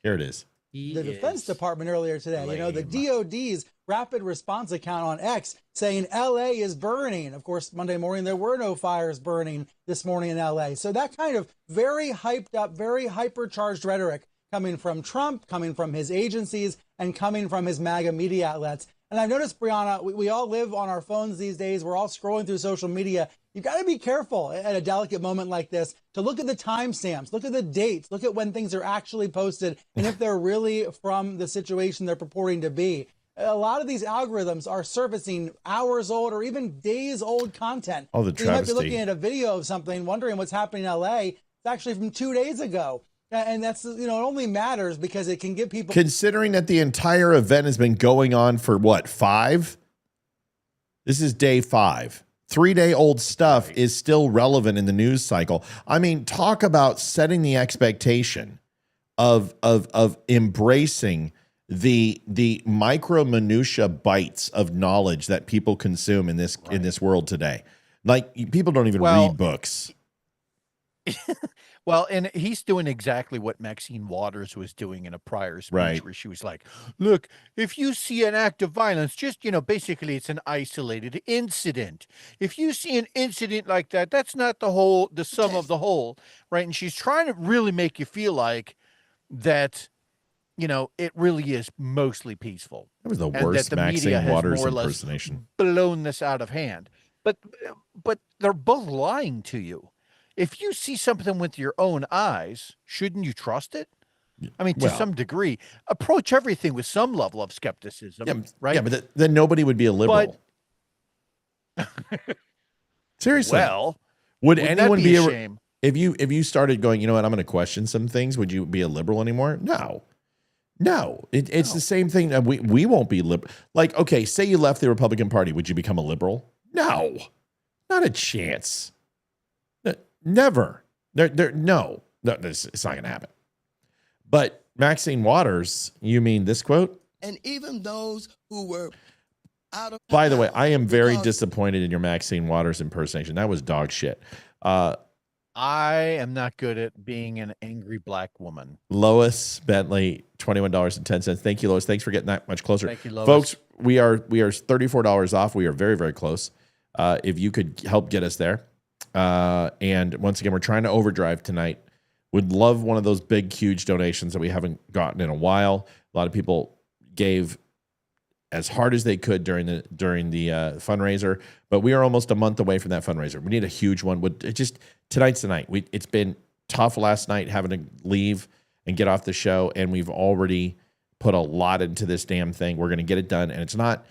Here it is. The Defense Department earlier today, the DOD's rapid response account on X saying LA is burning. Of course, Monday morning, there were no fires burning this morning in LA. So that kind of very hyped up, very hypercharged rhetoric coming from Trump, coming from his agencies, and coming from his MAGA media outlets. And I've noticed, Brianna, we all live on our phones these days. We're all scrolling through social media. You've got to be careful at a delicate moment like this to look at the timestamps, look at the dates, look at when things are actually posted, and if they're really from the situation they're purporting to be. A lot of these algorithms are surfacing hours old or even days old content. Oh, the so you might be travesty. looking at a video of something, wondering what's happening in LA. It's actually from 2 days ago. And that's, it only matters because it can give people... Considering that the entire event has been going on for, 5? This is day 5. 3-day-old stuff is still relevant in the news cycle. I mean, talk about setting the expectation of embracing the micro minutia bites of knowledge that people consume in this world today. Like, people don't even read books. Well, and he's doing exactly what Maxine Waters was doing in a prior speech, where she was like, look, if you see an act of violence, just, basically it's an isolated incident. If you see an incident like that, that's not the sum of the whole, right? And she's trying to really make you feel like that, it really is mostly peaceful. That was the worst Maxine Waters impersonation. Blown this out of hand. But they're both lying to you. If you see something with your own eyes, shouldn't you trust it? I mean, to some degree, approach everything with some level of skepticism, right? Yeah, but then nobody would be a liberal. Seriously. Well, would anyone be a shame? If you started going, you know what, I'm going to question some things, would you be a liberal anymore? No. It's the same thing. That we won't be liberal. Like, okay, say you left the Republican Party, would you become a liberal? No, not a chance. Never. No, it's not going to happen. But Maxine Waters, you mean this quote? And even those who were out of. By the way, I am very disappointed in your Maxine Waters impersonation. That was dog shit. I am not good at being an angry black woman. Lois Bentley, $21.10. Thank you, Lois. Thanks for getting that much closer. Thank you, Lois. Folks, we are $34 off. We are very, very close. If you could help get us there. And once again, we're trying to overdrive tonight. Would love one of those big, huge donations that we haven't gotten in a while. A lot of people gave as hard as they could during the fundraiser, but we are almost a month away from that fundraiser. We need a huge one. Tonight's the night. It's been tough last night having to leave and get off the show, and we've already put a lot into this damn thing. We're going to get it done, and it's not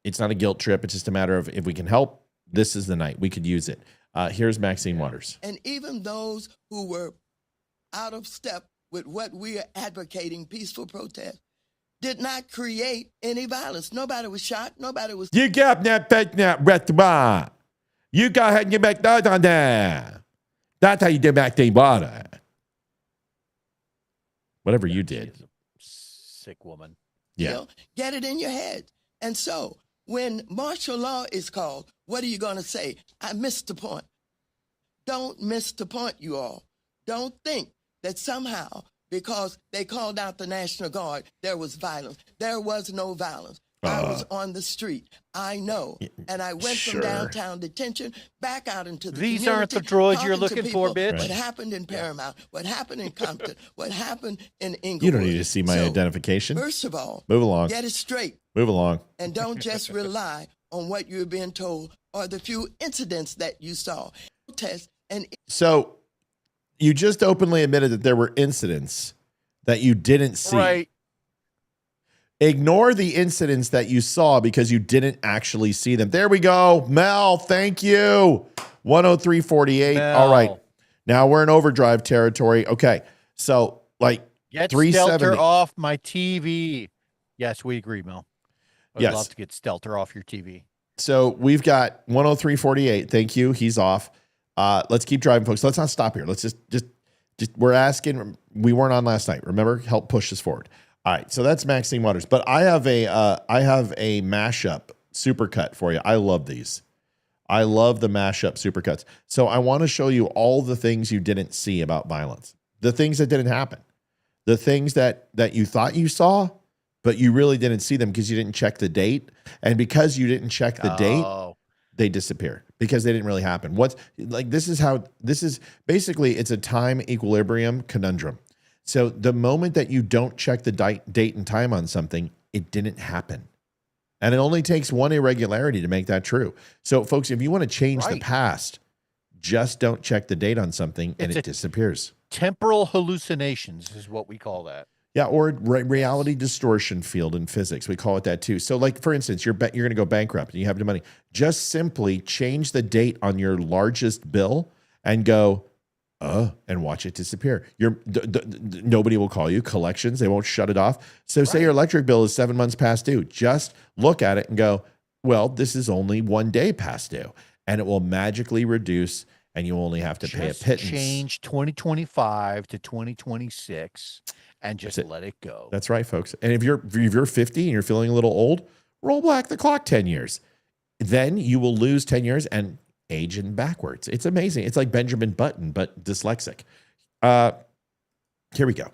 a guilt trip. It's just a matter of if we can help, this is the night. We could use it. Here's Maxine Waters. And even those who were out of step with what we are advocating, peaceful protest, did not create any violence. Nobody was shot. Nobody was. You got that fake that restaurant. You go ahead and get back that on there. That's how you get back the water. Whatever you did. Sick woman. Yeah. You know, get it in your head. And so when martial law is called, what are you going to say? I missed the point. Don't miss the point, you all. Don't think that somehow, because they called out the National Guard, there was violence. There was no violence. I was on the street. I know. And I went from downtown detention back out into the These community, aren't the droids you're talking to looking people, for, bitch. What happened in Paramount, what happened in Compton, what happened in Inglewood. You don't need to see my identification. First of all, move along. Get it straight. Move along. And don't just rely on what you're being told or the few incidents that you saw. So you just openly admitted that there were incidents that you didn't see. Right. Ignore the incidents that you saw because you didn't actually see them. There we go. Mel, thank you. 103.48. Mel. All right. Now we're in overdrive territory. Okay. So like Get 370 Stelter off my TV. Yes, we agree, Mel. I'd Yes. love to get Stelter off your TV. So we've got 103.48. Thank you. He's off. Let's keep driving, folks. Let's not stop here. Let's just we're asking. We weren't on last night. Remember, help push us forward. All right. So that's Maxine Waters. But I have a mashup supercut for you. I love these. I love the mashup supercuts. So I want to show you all the things you didn't see about violence, the things that didn't happen, the things that you thought you saw, but you really didn't see them because you didn't check the date. And because you didn't check the date, they disappear because they didn't really happen. This is basically, it's a time equilibrium conundrum. So the moment that you don't check the date and time on something, it didn't happen. And it only takes one irregularity to make that true. So folks, if you want to change the past, just don't check the date on something and it disappears. Temporal hallucinations is what we call that. Yeah, or reality distortion field in physics. We call it that too. So like, for instance, you're going to go bankrupt and you have no money. Just simply change the date on your largest bill and go, and watch it disappear. Nobody will call you. Collections, they won't shut it off. So say your electric bill is 7 months past due. Just look at it and go, well, this is only 1 day past due. And it will magically reduce and you only have to pay a pittance. Change 2025 to 2026 and just let it go. That's right, folks. And if you're 50 and you're feeling a little old, roll back the clock 10 years. Then you will lose 10 years and age in backwards. It's amazing. It's like Benjamin Button, but dyslexic. Here we go.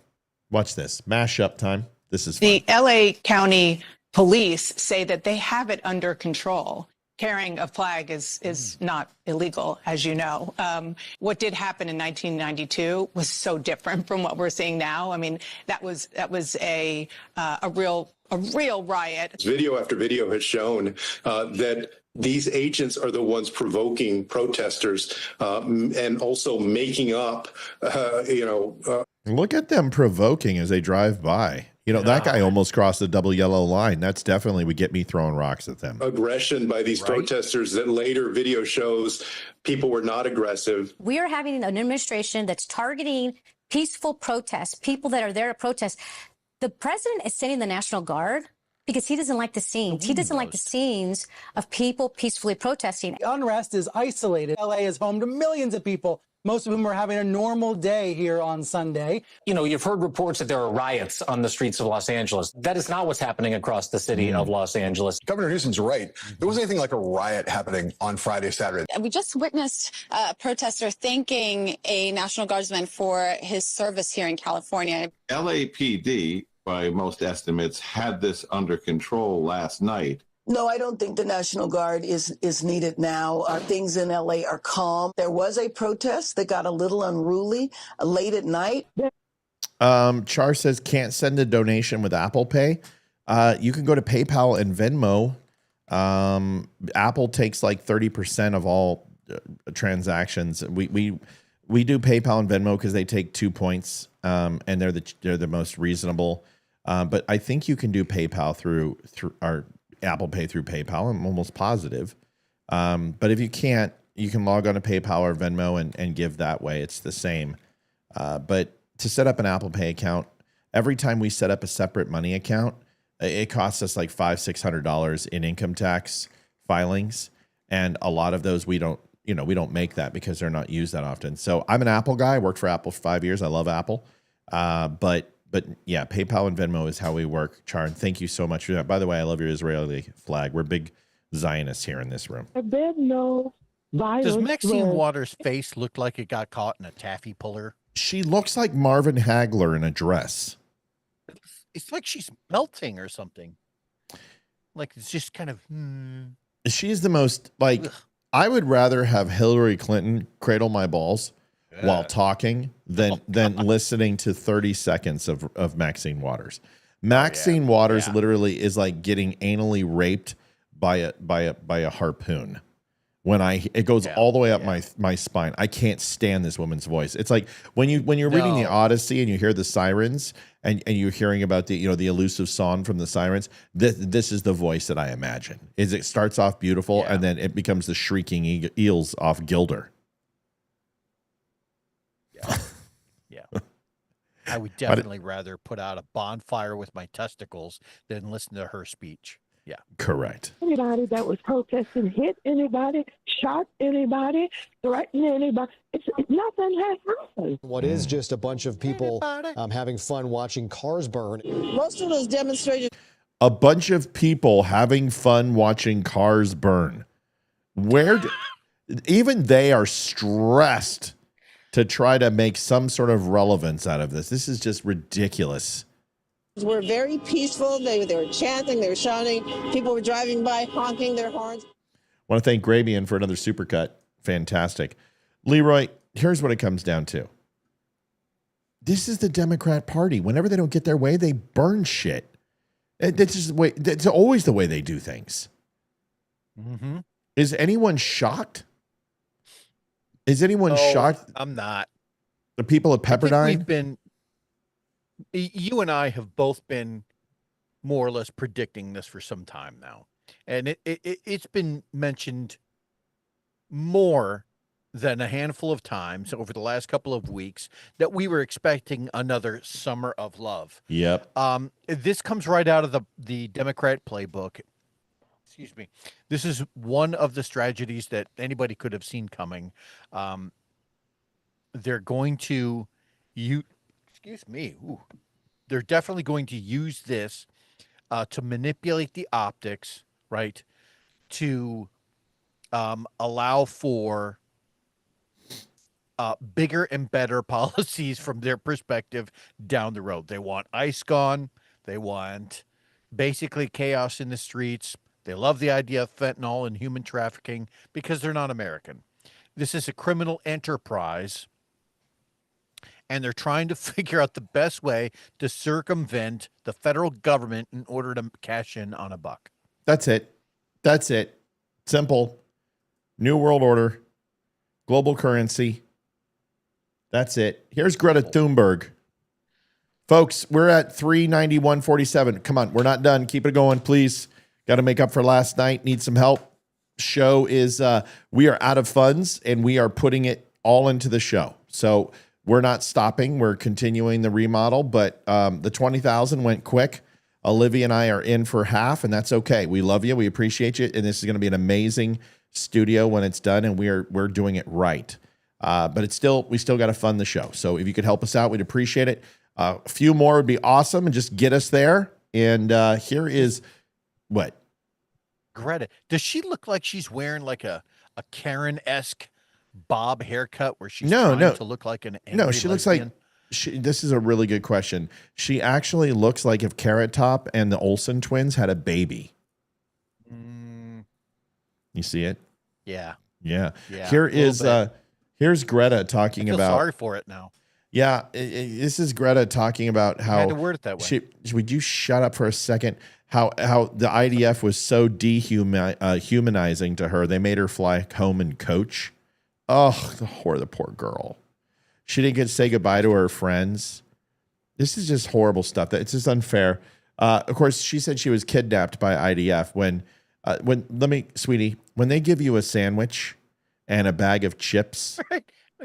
Watch this. Mashup time. This is fun. The LA County Police say that they have it under control. Carrying a flag is not illegal, as you know. What did happen in 1992 was so different from what we're seeing now. I mean, that was a real riot. Video after video has shown that these agents are the ones provoking protesters and also making up, Look at them provoking as they drive by. You know, that guy almost crossed the double yellow line. That's definitely would get me throwing rocks at them. Aggression by these protesters that later video shows people were not aggressive. We are having an administration that's targeting peaceful protests, people that are there to protest. The president is sending the National Guard because he doesn't like the scenes. He doesn't like the scenes of people peacefully protesting. The unrest is isolated. LA is home to millions of people, most of whom are having a normal day here on Sunday. You know, you've heard reports that there are riots on the streets of Los Angeles. That is not what's happening across the city of Los Angeles. Governor Newsom's right. There wasn't anything like a riot happening on Friday, Saturday. We just witnessed a protester thanking a National Guardsman for his service here in California. LAPD, by most estimates, had this under control last night. No, I don't think the National Guard is needed now. Things in LA are calm. There was a protest that got a little unruly late at night. Char says can't send a donation with Apple Pay. You can go to PayPal and Venmo. Apple takes like 30% of all transactions. We do PayPal and Venmo because they take 2 points, and they're the most reasonable. But I think you can do PayPal through our Apple Pay through PayPal. I'm almost positive. But if you can't, you can log on to PayPal or Venmo and give that way. It's the same. But to set up an Apple Pay account, every time we set up a separate money account, it costs us like $500-600 in income tax filings. And a lot of those we don't make that because they're not used that often. So I'm an Apple guy. I worked for Apple for 5 years. I love Apple. But yeah, PayPal and Venmo is how we work. Char, and thank you so much for that. By the way, I love your Israeli flag. We're big Zionists here in this room. Does Maxine Waters' face look like it got caught in a taffy puller? She looks like Marvin Hagler in a dress. It's like she's melting or something. Like it's just kind of. She's the most like. Ugh. I would rather have Hillary Clinton cradle my balls while talking than listening to 30 seconds of Maxine Waters. Maxine Waters literally is like getting anally raped by a harpoon. When it goes all the way up my spine. I can't stand this woman's voice. It's like when you're reading the Odyssey and you hear the sirens and you're hearing about the elusive song from the sirens. This is the voice that I imagine. It starts off beautiful and then it becomes the shrieking eels off Gilder. Yeah. I would definitely rather put out a bonfire with my testicles than listen to her speech. Yeah. Correct. Anybody that was protesting hit anybody, shot anybody, threatened anybody. It's nothing has happened. What is just a bunch of people having fun watching cars burn. Most of those demonstrations. A bunch of people having fun watching cars burn. Even they are stressed to try to make some sort of relevance out of this. This is just ridiculous. Were very peaceful. They were chanting, they were shouting. People were driving by, honking their horns. I want to thank Grabian for another supercut. Fantastic. Leroy, here's what it comes down to. This is the Democrat Party. Whenever they don't get their way, they burn shit. It's always the way they do things. Mm-hmm. Is anyone shocked? Is anyone shocked? I'm not. The people of Pepperdine? You and I have both been more or less predicting this for some time now. And it's been mentioned more than a handful of times over the last couple of weeks that we were expecting another summer of love. Yep. This comes right out of the Democrat playbook. Excuse me. This is one of the strategies that anybody could have seen coming. They're going to excuse me. Ooh. They're definitely going to use this to manipulate the optics, right? To allow for bigger and better policies from their perspective down the road. They want ICE gone. They want basically chaos in the streets. They love the idea of fentanyl and human trafficking because they're not American. This is a criminal enterprise. And they're trying to figure out the best way to circumvent the federal government in order to cash in on a buck. That's it. That's it. Simple. New world order. Global currency. That's it. Here's Greta Thunberg. Folks, we're at 391.47. Come on, we're not done. Keep it going, please. Got to make up for last night. Need some help. Show is, we are out of funds and we are putting it all into the show. So we're not stopping. We're continuing the remodel, but the 20,000 went quick. Olivia and I are in for half, and that's okay. We love you. We appreciate you. And this is going to be an amazing studio when it's done, and we're doing it right. But we still got to fund the show. So if you could help us out, we'd appreciate it. A few more would be awesome, and just get us there. And here is what? Greta. Does she look like she's wearing like a Karen-esque bob haircut where she's trying to look like an angry she looks like this is a really good question. She actually looks like if Carrot Top and the Olsen twins had a baby. You see it? Yeah. Here is here's Greta talking I feel about. sorry for it now. Yeah, this is Greta talking about how. I had to word it that way. Would you shut up for a second? How the IDF was so dehumanizing to her. They made her fly home and coach. Oh, the poor girl. She didn't get to say goodbye to her friends. This is just horrible stuff. It's just unfair. Of course, she said she was kidnapped by IDF sweetie, when they give you a sandwich and a bag of chips,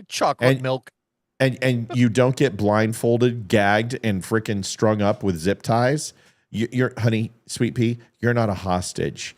chocolate milk, and you don't get blindfolded, gagged, and freaking strung up with zip ties, you're honey, sweet pea, you're not a hostage.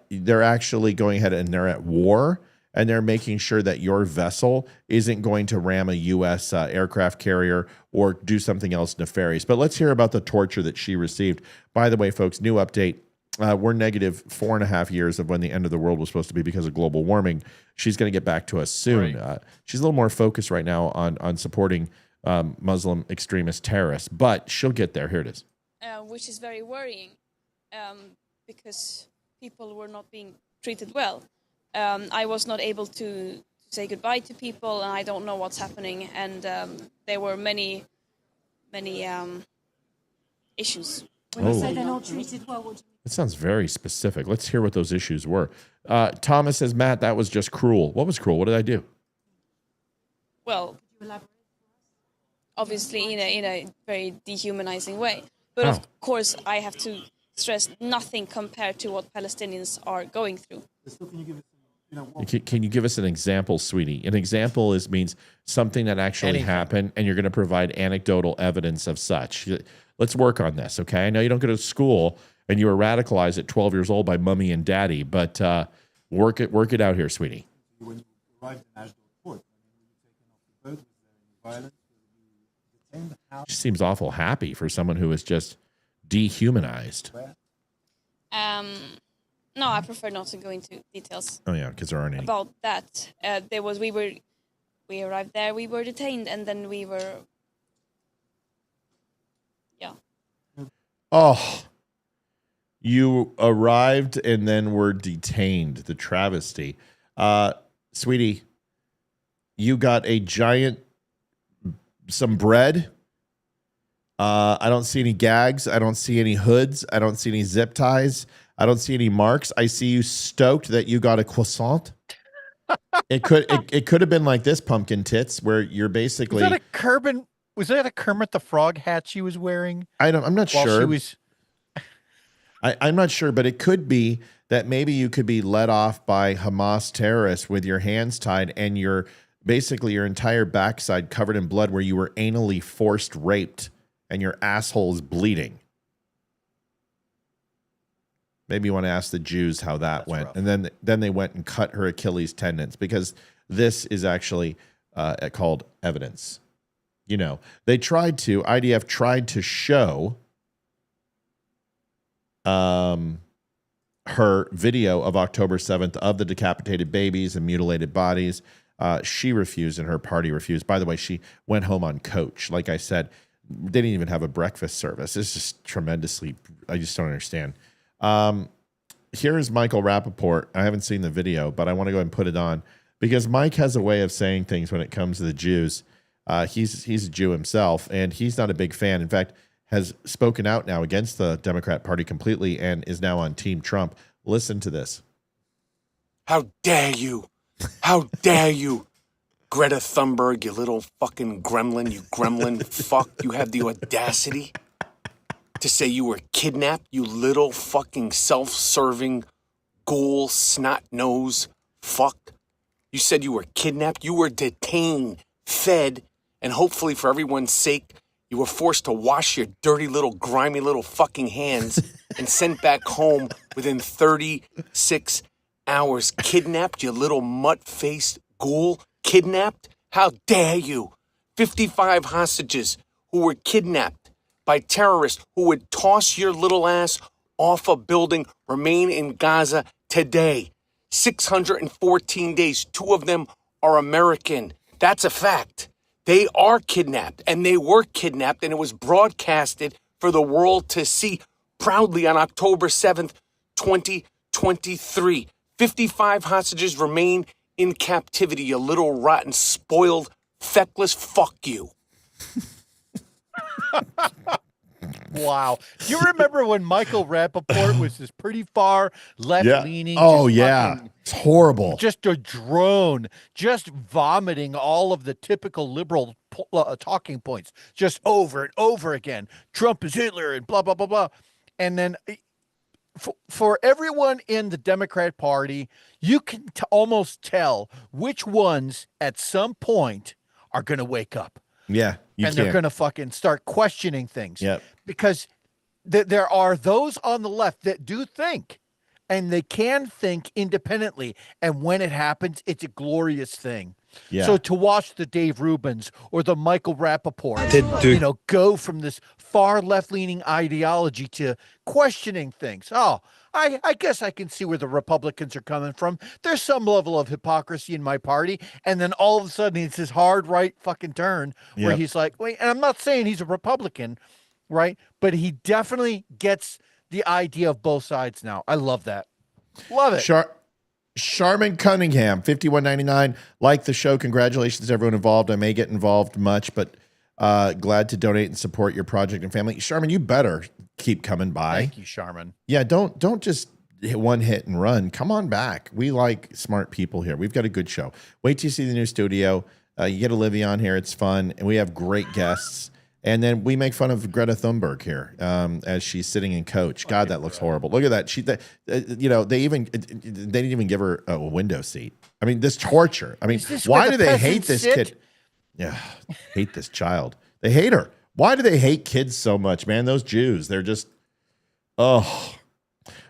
They're actually going ahead and they're at war. And they're making sure that your vessel isn't going to ram a U.S. Aircraft carrier or do something else nefarious. But let's hear about the torture that she received. By the way, folks, new update. We're negative 4.5 years of when the end of the world was supposed to be because of global warming. She's going to get back to us soon. Right. She's a little more focused right now on supporting Muslim extremist terrorists, but she'll get there. Here it is. Which is very worrying because people were not being treated well. I was not able to say goodbye to people, and I don't know what's happening. And there were many issues. When you say they're not treated well, what do you mean? It sounds very specific. Let's hear what those issues were. Thomas says, Matt, that was just cruel. What was cruel? What did I do? Well, obviously in a very dehumanizing way. But of course, I have to stress nothing compared to what Palestinians are going through. Can you give us an example, sweetie? An example means something that actually happened, and you're going to provide anecdotal evidence of such. Let's work on this, okay? I know you don't go to school, and you were radicalized at 12 years old by mommy and daddy, but work it out here, sweetie. When you arrived in Ashdod Port, when you were taken off the boat, was there any violence? Were you detained? How? She seems awful happy for someone who was just dehumanized. No, I prefer not to go into details. Oh yeah, because there aren't any. About that, we arrived there, we were detained, and then we were, Oh, you arrived and then were detained. The travesty, sweetie. You got a giant, some bread. I don't see any gags. I don't see any hoods. I don't see any zip ties. I don't see any marks. I see you stoked that you got a croissant. It could have been like this, pumpkin tits, where you're basically. Was that a Kermit the Frog hat she was wearing? I'm not sure. She was. I'm not sure, but it could be that maybe you could be let off by Hamas terrorists with your hands tied and your entire backside covered in blood, where you were anally forced raped and your asshole is bleeding. Maybe you want to ask the Jews how that went. Rough. And then they went and cut her Achilles tendons, because this is actually called evidence. You know, IDF tried to show her video of October 7th of the decapitated babies and mutilated bodies. She refused, and her party refused. By the way, she went home on coach. Like I said, they didn't even have a breakfast service. It's just tremendously, I just don't understand. Here is Michael Rappaport. I haven't seen the video, but I want to go ahead and put it on, because Mike has a way of saying things when it comes to the Jews. He's a Jew himself, and he's not a big fan. In fact, has spoken out now against the Democrat Party completely and is now on Team Trump. Listen to this. How dare you? How dare you Greta Thunberg, you little fucking gremlin, you gremlin fuck, you have the audacity to say you were kidnapped, you little fucking self-serving ghoul, snot-nose fuck. You said you were kidnapped, you were detained, fed, and hopefully for everyone's sake, you were forced to wash your dirty little, grimy little fucking hands and sent back home within 36 hours. Kidnapped, you little mutt-faced ghoul. Kidnapped? How dare you? 55 hostages who were kidnapped by terrorists who would toss your little ass off a building remain in Gaza today. 614 days. 2 of them are American. That's a fact. They are kidnapped, and they were kidnapped, and it was broadcasted for the world to see proudly on October 7th, 2023. 55 hostages remain in captivity, you little rotten, spoiled, feckless fuck you. Wow. Do you remember when Michael Rappaport was this pretty far left-leaning? Oh, just yeah. fucking, It's horrible. just a drone, just vomiting all of the typical liberal talking points, just over and over again. Trump is Hitler and blah, blah, blah, blah. And then for everyone in the Democrat Party, you can almost tell which ones at some point are going to wake up. Yeah. They're going to fucking start questioning things. Yep. Because there are those on the left that do think, and they can think independently. And when it happens, it's a glorious thing. Yeah. So to watch the Dave Rubins or the Michael Rappaport, go from this far left-leaning ideology to questioning things. Oh, I guess I can see where the Republicans are coming from. There's some level of hypocrisy in my party. And then all of a sudden it's this hard right fucking turn where Yep. he's like, wait, and I'm not saying he's a Republican, right? But he definitely gets the idea of both sides now. I love that. Love it. Charmin Cunningham, 51.99. Like the show. Congratulations to everyone involved. I may get involved much, but glad to donate and support your project and family. Charmin, you better keep coming by. Thank you, Charmin. Yeah, don't just hit one hit and run. Come on back. We like smart people here. We've got a good show. Wait till you see the new studio. You get Olivia on here. It's fun, and we have great guests. And then we make fun of Greta Thunberg here as she's sitting in coach. God, that looks horrible. Look at that. They didn't even give her a window seat. I mean, this torture. I mean, why do they hate this kid? Yeah, hate this child. They hate her. Why do they hate kids so much, man? Those Jews, they're just, oh.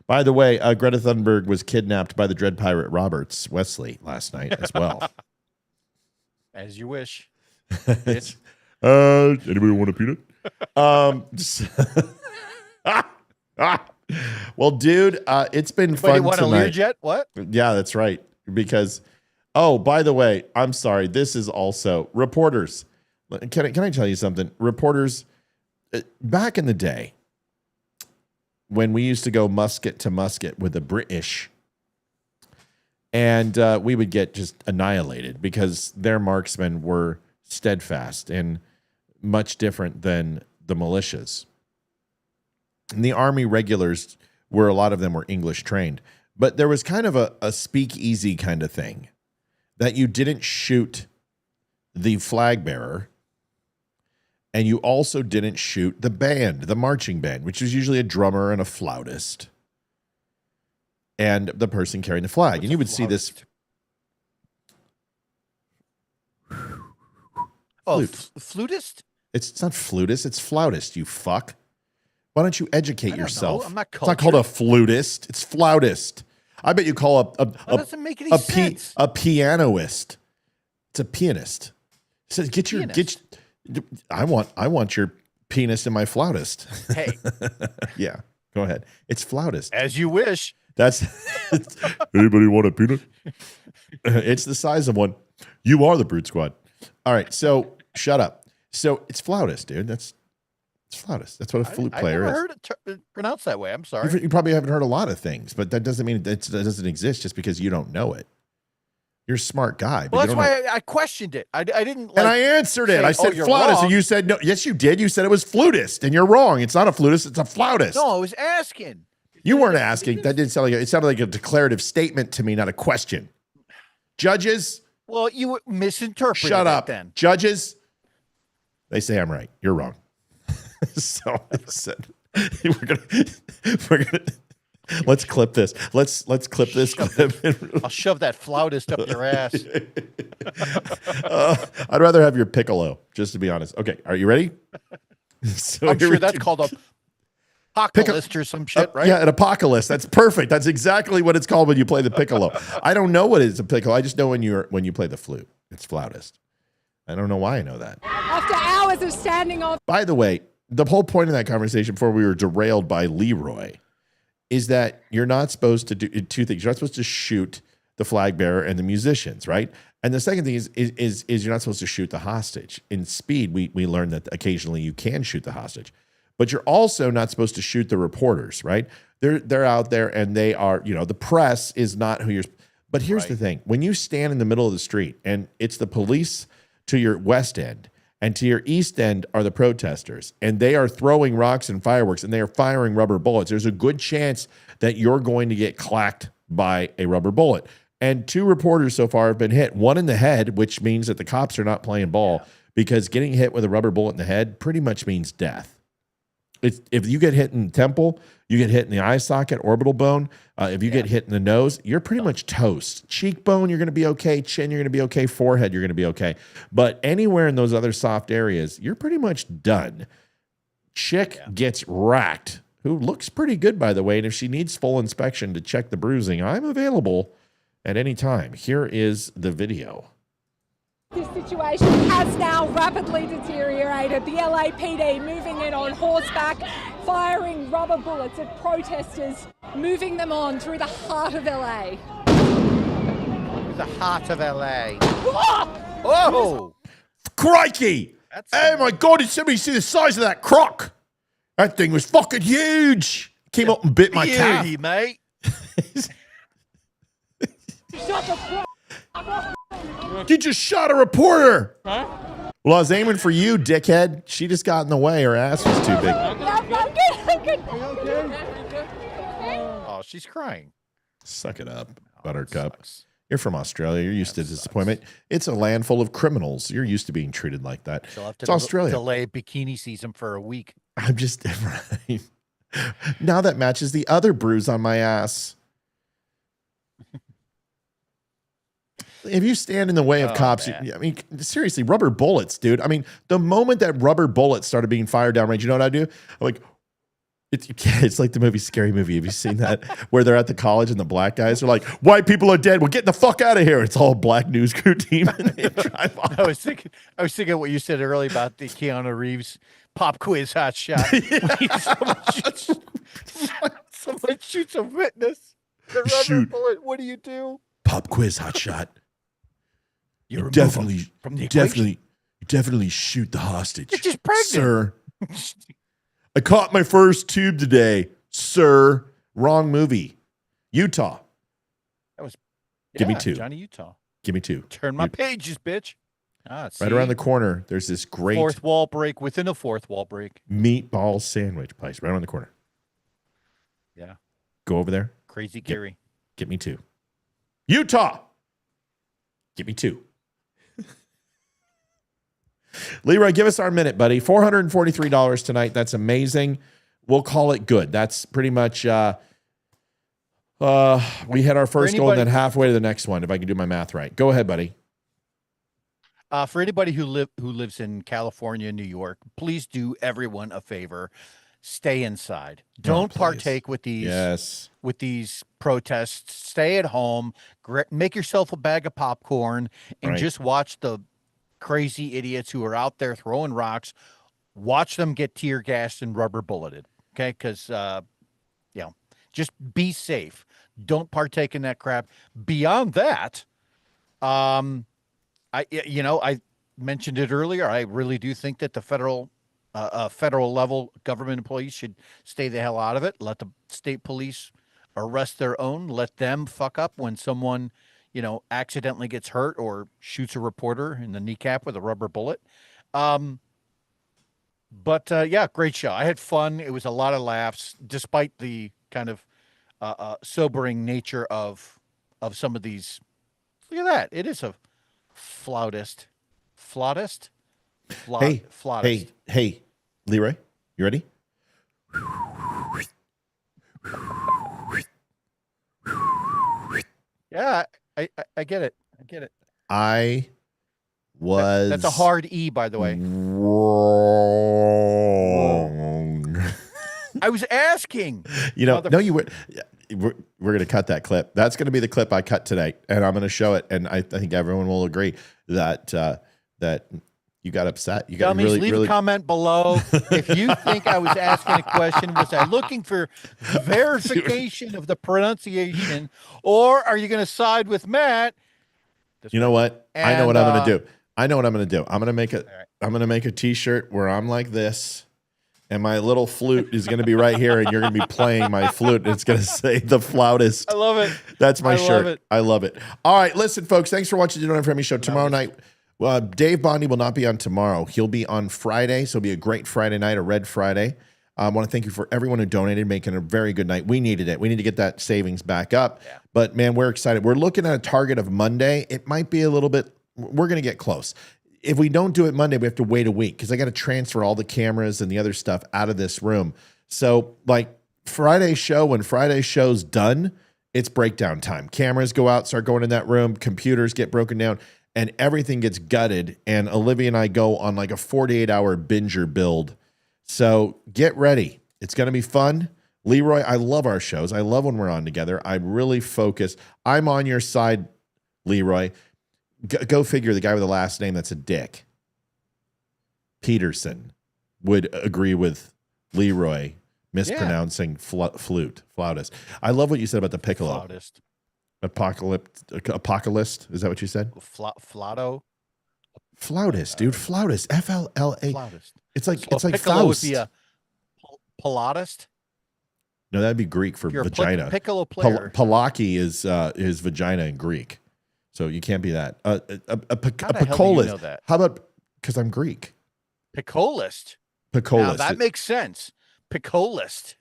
By the way, Greta Thunberg was kidnapped by the Dread Pirate Roberts Wesley last night as well. As you wish. Anybody want a peanut? Well, dude, it's been fun want tonight. a Learjet? What? Yeah, that's right. Because, oh, by the way, I'm sorry. This is also reporters. Can I tell you something? Reporters, back in the day, when we used to go musket to musket with the British, and we would get just annihilated because their marksmen were steadfast and much different than the militias. And the Army regulars a lot of them were English trained, but there was kind of a speakeasy kind of thing that you didn't shoot the flag bearer, and you also didn't shoot the band, the marching band, which was usually a drummer and a flautist, and the person carrying the flag. And you would see this. Oh, flutist? It's not flutist. It's flautist, you fuck. Why don't you educate yourself? Know. I'm not It's not called a flutist. It's flautist. I bet you call That doesn't make any sense. a pianoist. It's a pianist. It says I want your penis in my flautist. Hey. Yeah, go ahead. It's flautist. As you wish. That's anybody want a peanut? It's the size of one. You are the Brute Squad. All right, so shut up. So it's flautist, dude. It's flautist. That's what a flute player is. I've never heard it pronounced that way. I'm sorry. You probably haven't heard a lot of things, but that doesn't mean it doesn't exist just because you don't know it. You're a smart guy. But Well, that's why I questioned it. I didn't. And I answered it. I said you're flautist, wrong. and you said no. Yes, you did. You said it was flutist, and you're wrong. It's not a flutist. It's a flautist. No, I was asking. You weren't asking. That didn't sound like it sounded like a declarative statement to me, not a question. Judges, Well, you misinterpreted Shut it up. then. Judges, they say I'm right. You're wrong. So I said, we're gonna let's clip this. Let's clip this clip. I'll shove that flautist up your ass. I'd rather have your piccolo, just to be honest. Okay, are you ready? So I'm here sure we that's go. called a apocalypse or some shit, right? Yeah, an apocalypse. That's perfect. That's exactly what it's called when you play the piccolo. I don't know what is a piccolo. I just know when you play the flute. It's flautist. I don't know why I know that. After hours of standing on. By the way, the whole point of that conversation before we were derailed by Leroy is that you're not supposed to do two things. You're not supposed to shoot the flag bearer and the musicians, right? And the second thing is you're not supposed to shoot the hostage. In Speed, we learned that occasionally you can shoot the hostage, but you're also not supposed to shoot the reporters, right? They're out there and they are, the press is not who you're. But here's the thing: when you stand in the middle of the street and it's the police to your west end, and to your east end are the protesters, and they are throwing rocks and fireworks, and they are firing rubber bullets, there's a good chance that you're going to get clacked by a rubber bullet. And 2 reporters so far have been hit, one in the head, which means that the cops are not playing ball, because getting hit with a rubber bullet in the head pretty much means death. If you get hit in the temple, you get hit in the eye socket, orbital bone. If you get hit in the nose, you're pretty much toast. Cheekbone, you're going to be okay. Chin, you're going to be okay. Forehead, you're going to be okay. But anywhere in those other soft areas, you're pretty much done. Chick gets racked, who looks pretty good, by the way. And if she needs full inspection to check the bruising, I'm available at any time. Here is the video. This situation has now rapidly deteriorated. The LAPD moving in on horseback, firing rubber bullets at protesters, moving them on through the heart of LA. The heart of LA. Oh! Crikey! Oh my God, did somebody see the size of that croc? That thing was fucking huge. Came up and bit my calf. Beauty, mate. Shut the fuck. You just shot a reporter. Huh? Well, I was aiming for you, dickhead. She just got in the way. Her ass was too big. Oh, she's crying. Suck it up, Buttercup. You're from Australia. You're used to disappointment. It's a land full of criminals. You're used to being treated like that. She'll have It's to Australia. delay bikini season for a week. I'm just right. Now that matches the other bruise on my ass. If you stand in the way of cops, I mean, seriously, rubber bullets, dude. I mean, the moment that rubber bullets started being fired down range, you know what I do? I'm like, it's like the movie Scary Movie. Have you seen that? Where they're at the college and the black guys are like, white people are dead. Well, get the fuck out of here. It's all black news crew team. And they drive off. I was thinking what you said earlier about the Keanu Reeves pop quiz hot shot. Someone shoots a witness. The rubber Shoot. bullet. What do? Pop quiz hot shot. You remove definitely, them from the equation. definitely shoot the hostage. You're just pregnant. Sir. I caught my first tube today, sir. Wrong movie. Utah. That was Give me 2. Johnny Utah. Give me 2. Turn my pages, bitch. Right around the corner, there's this great fourth wall break within a fourth wall break. meatball sandwich place right around the corner. Yeah. Go over there. Crazy Gary. Get me 2. Utah. Get me 2. Leroy, give us our minute, buddy. $443 tonight. That's amazing. We'll call it good. That's pretty much we had our first goal and then halfway to the next one, if I can do my math right. Go ahead, buddy. For anybody who lives in California, New York, please do everyone a favor. Stay inside. Don't partake with these with these protests. Stay at home. Make yourself a bag of popcorn and just watch the crazy idiots who are out there throwing rocks. Watch them get tear gassed and rubber bulleted. Okay, because just be safe. Don't partake in that crap. Beyond that, I mentioned it earlier. I really do think that the federal level government employees should stay the hell out of it. Let the state police arrest their own. Let them fuck up when someone, accidentally gets hurt or shoots a reporter in the kneecap with a rubber bullet. But great show. I had fun. It was a lot of laughs, despite the kind of sobering nature of some of these. Look at that. It is a Flautist. Flautist? Hey, Leroy, you ready? Yeah, I get it. I get it. I was. That's a hard E, by the way. Wrong. I was asking. You know, no, you were. We're going to cut that clip. That's going to be the clip I cut today, and I'm going to show it. And I think everyone will agree that that you got upset. You got Dummies, leave a comment below if you think I was asking a question. Was I looking for verification of the pronunciation, or are you going to side with Matt? You know what? I know what I'm going to do. I'm going to make a T-shirt where I'm like this. And my little flute is going to be right here, and you're going to be playing my flute. And it's going to say the flautist. I love it. That's my shirt. Love it. I love it. All right, listen, folks. Thanks for watching the Don't Unfriend Me show. Tomorrow night, Dave Bondi will not be on tomorrow. He'll be on Friday, so it'll be a great Friday night, a Red Friday. I want to thank you for everyone who donated, making a very good night. We needed it. We need to get that savings back up. Yeah. But, man, we're excited. We're looking at a target of Monday. It might be a little bit – we're going to get close. If we don't do it Monday, we have to wait a week because I got to transfer all the cameras and the other stuff out of this room. So, like Friday's show, when Friday's show's done, it's breakdown time. Cameras go out, start going in that room, computers get broken down, and everything gets gutted. And Olivia and I go on like a 48-hour binger build. So get ready. It's going to be fun. Leroy, I love our shows. I love when we're on together. I'm really focused. I'm on your side, Leroy. Go figure, the guy with the last name that's a dick, Peterson, would agree with Leroy mispronouncing flautist. I love what you said about the piccolo. Flautist. Apocalypse. Is that what you said? Flauto. Flautist, dude. Flautist. F-L-L-A. Flautist. It's like So it's like piccolo would Faust. be a Pilatist. No, that'd be Greek for You're vagina. a piccolo player. Palaki is vagina in Greek. So you can't be that. A How the hell do you know that? How about, because I'm Greek. Piccolist. Piccolist. Now that makes sense. Piccolist.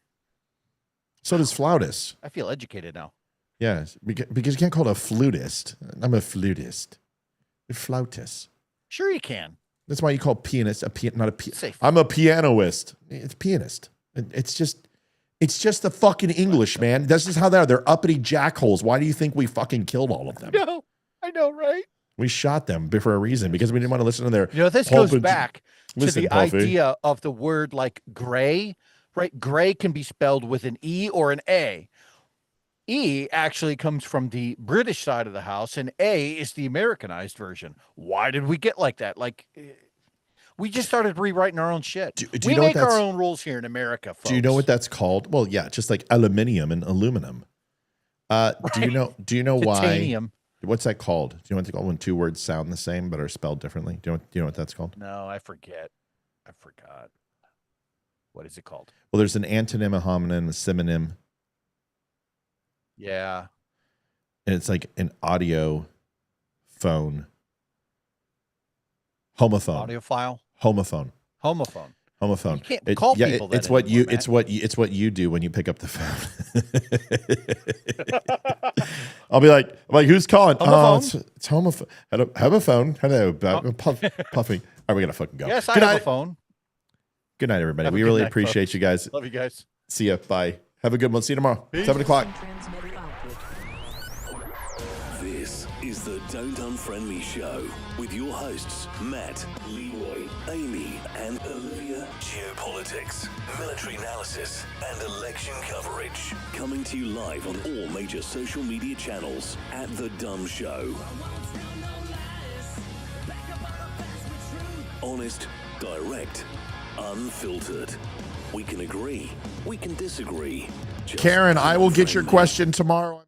So does flautist. I feel educated now. Yes, because you can't call it a flutist. I'm a flutist. A flautist. Sure you can. That's why you call pianist not a pianist. I'm a pianoist. It's pianist. It's just the fucking English, man. This is how they are. They're uppity jackholes. Why do you think we fucking killed all of them? No, I know, right? We shot them for a reason, because we didn't want to listen to their. You know, this goes back to Listen, the Puffy. idea of the word like gray, right? Gray can be spelled with an E or an A. E actually comes from the British side of the house, and A is the Americanized version. Why did we get like that? Like, we just started rewriting our own shit. Do we you know make what our own rules here in America, folks. Do you know what that's called? Well, yeah, just like aluminium and aluminum. Do you know why? Titanium. What's that called? Do you know what it's called when two words sound the same but are spelled differently? Do you know what that's called? No, I forget. I forgot. What is it called? Well, there's an antonym, a homonym, a synonym, Yeah. and it's like an audio phone. Homophone. Audiophile. Homophone. Homophone. Homophone. You can't call people that it's what anymore, you. It's what you do when you pick up the phone. I'll be like, who's calling? Homophone? It's homophone. Homophone. Hello, Puffy. All right, we gotta fucking go. Yes, I Good have night. a phone. Good night, everybody. Have a We good really night, appreciate folks. you guys. Love you guys. See ya. Bye. Have a good one. See you tomorrow. Peace. 7 o'clock. This is the Don't Unfriend Me show with your hosts, Matt, Leroy, Amy, and Olivia. Geopolitics, military analysis, and election coverage. Coming to you live on all major social media channels at The Dumb Show. Honest, direct, unfiltered. We can agree, we can disagree. Just Karen, I will get your friendly. question tomorrow.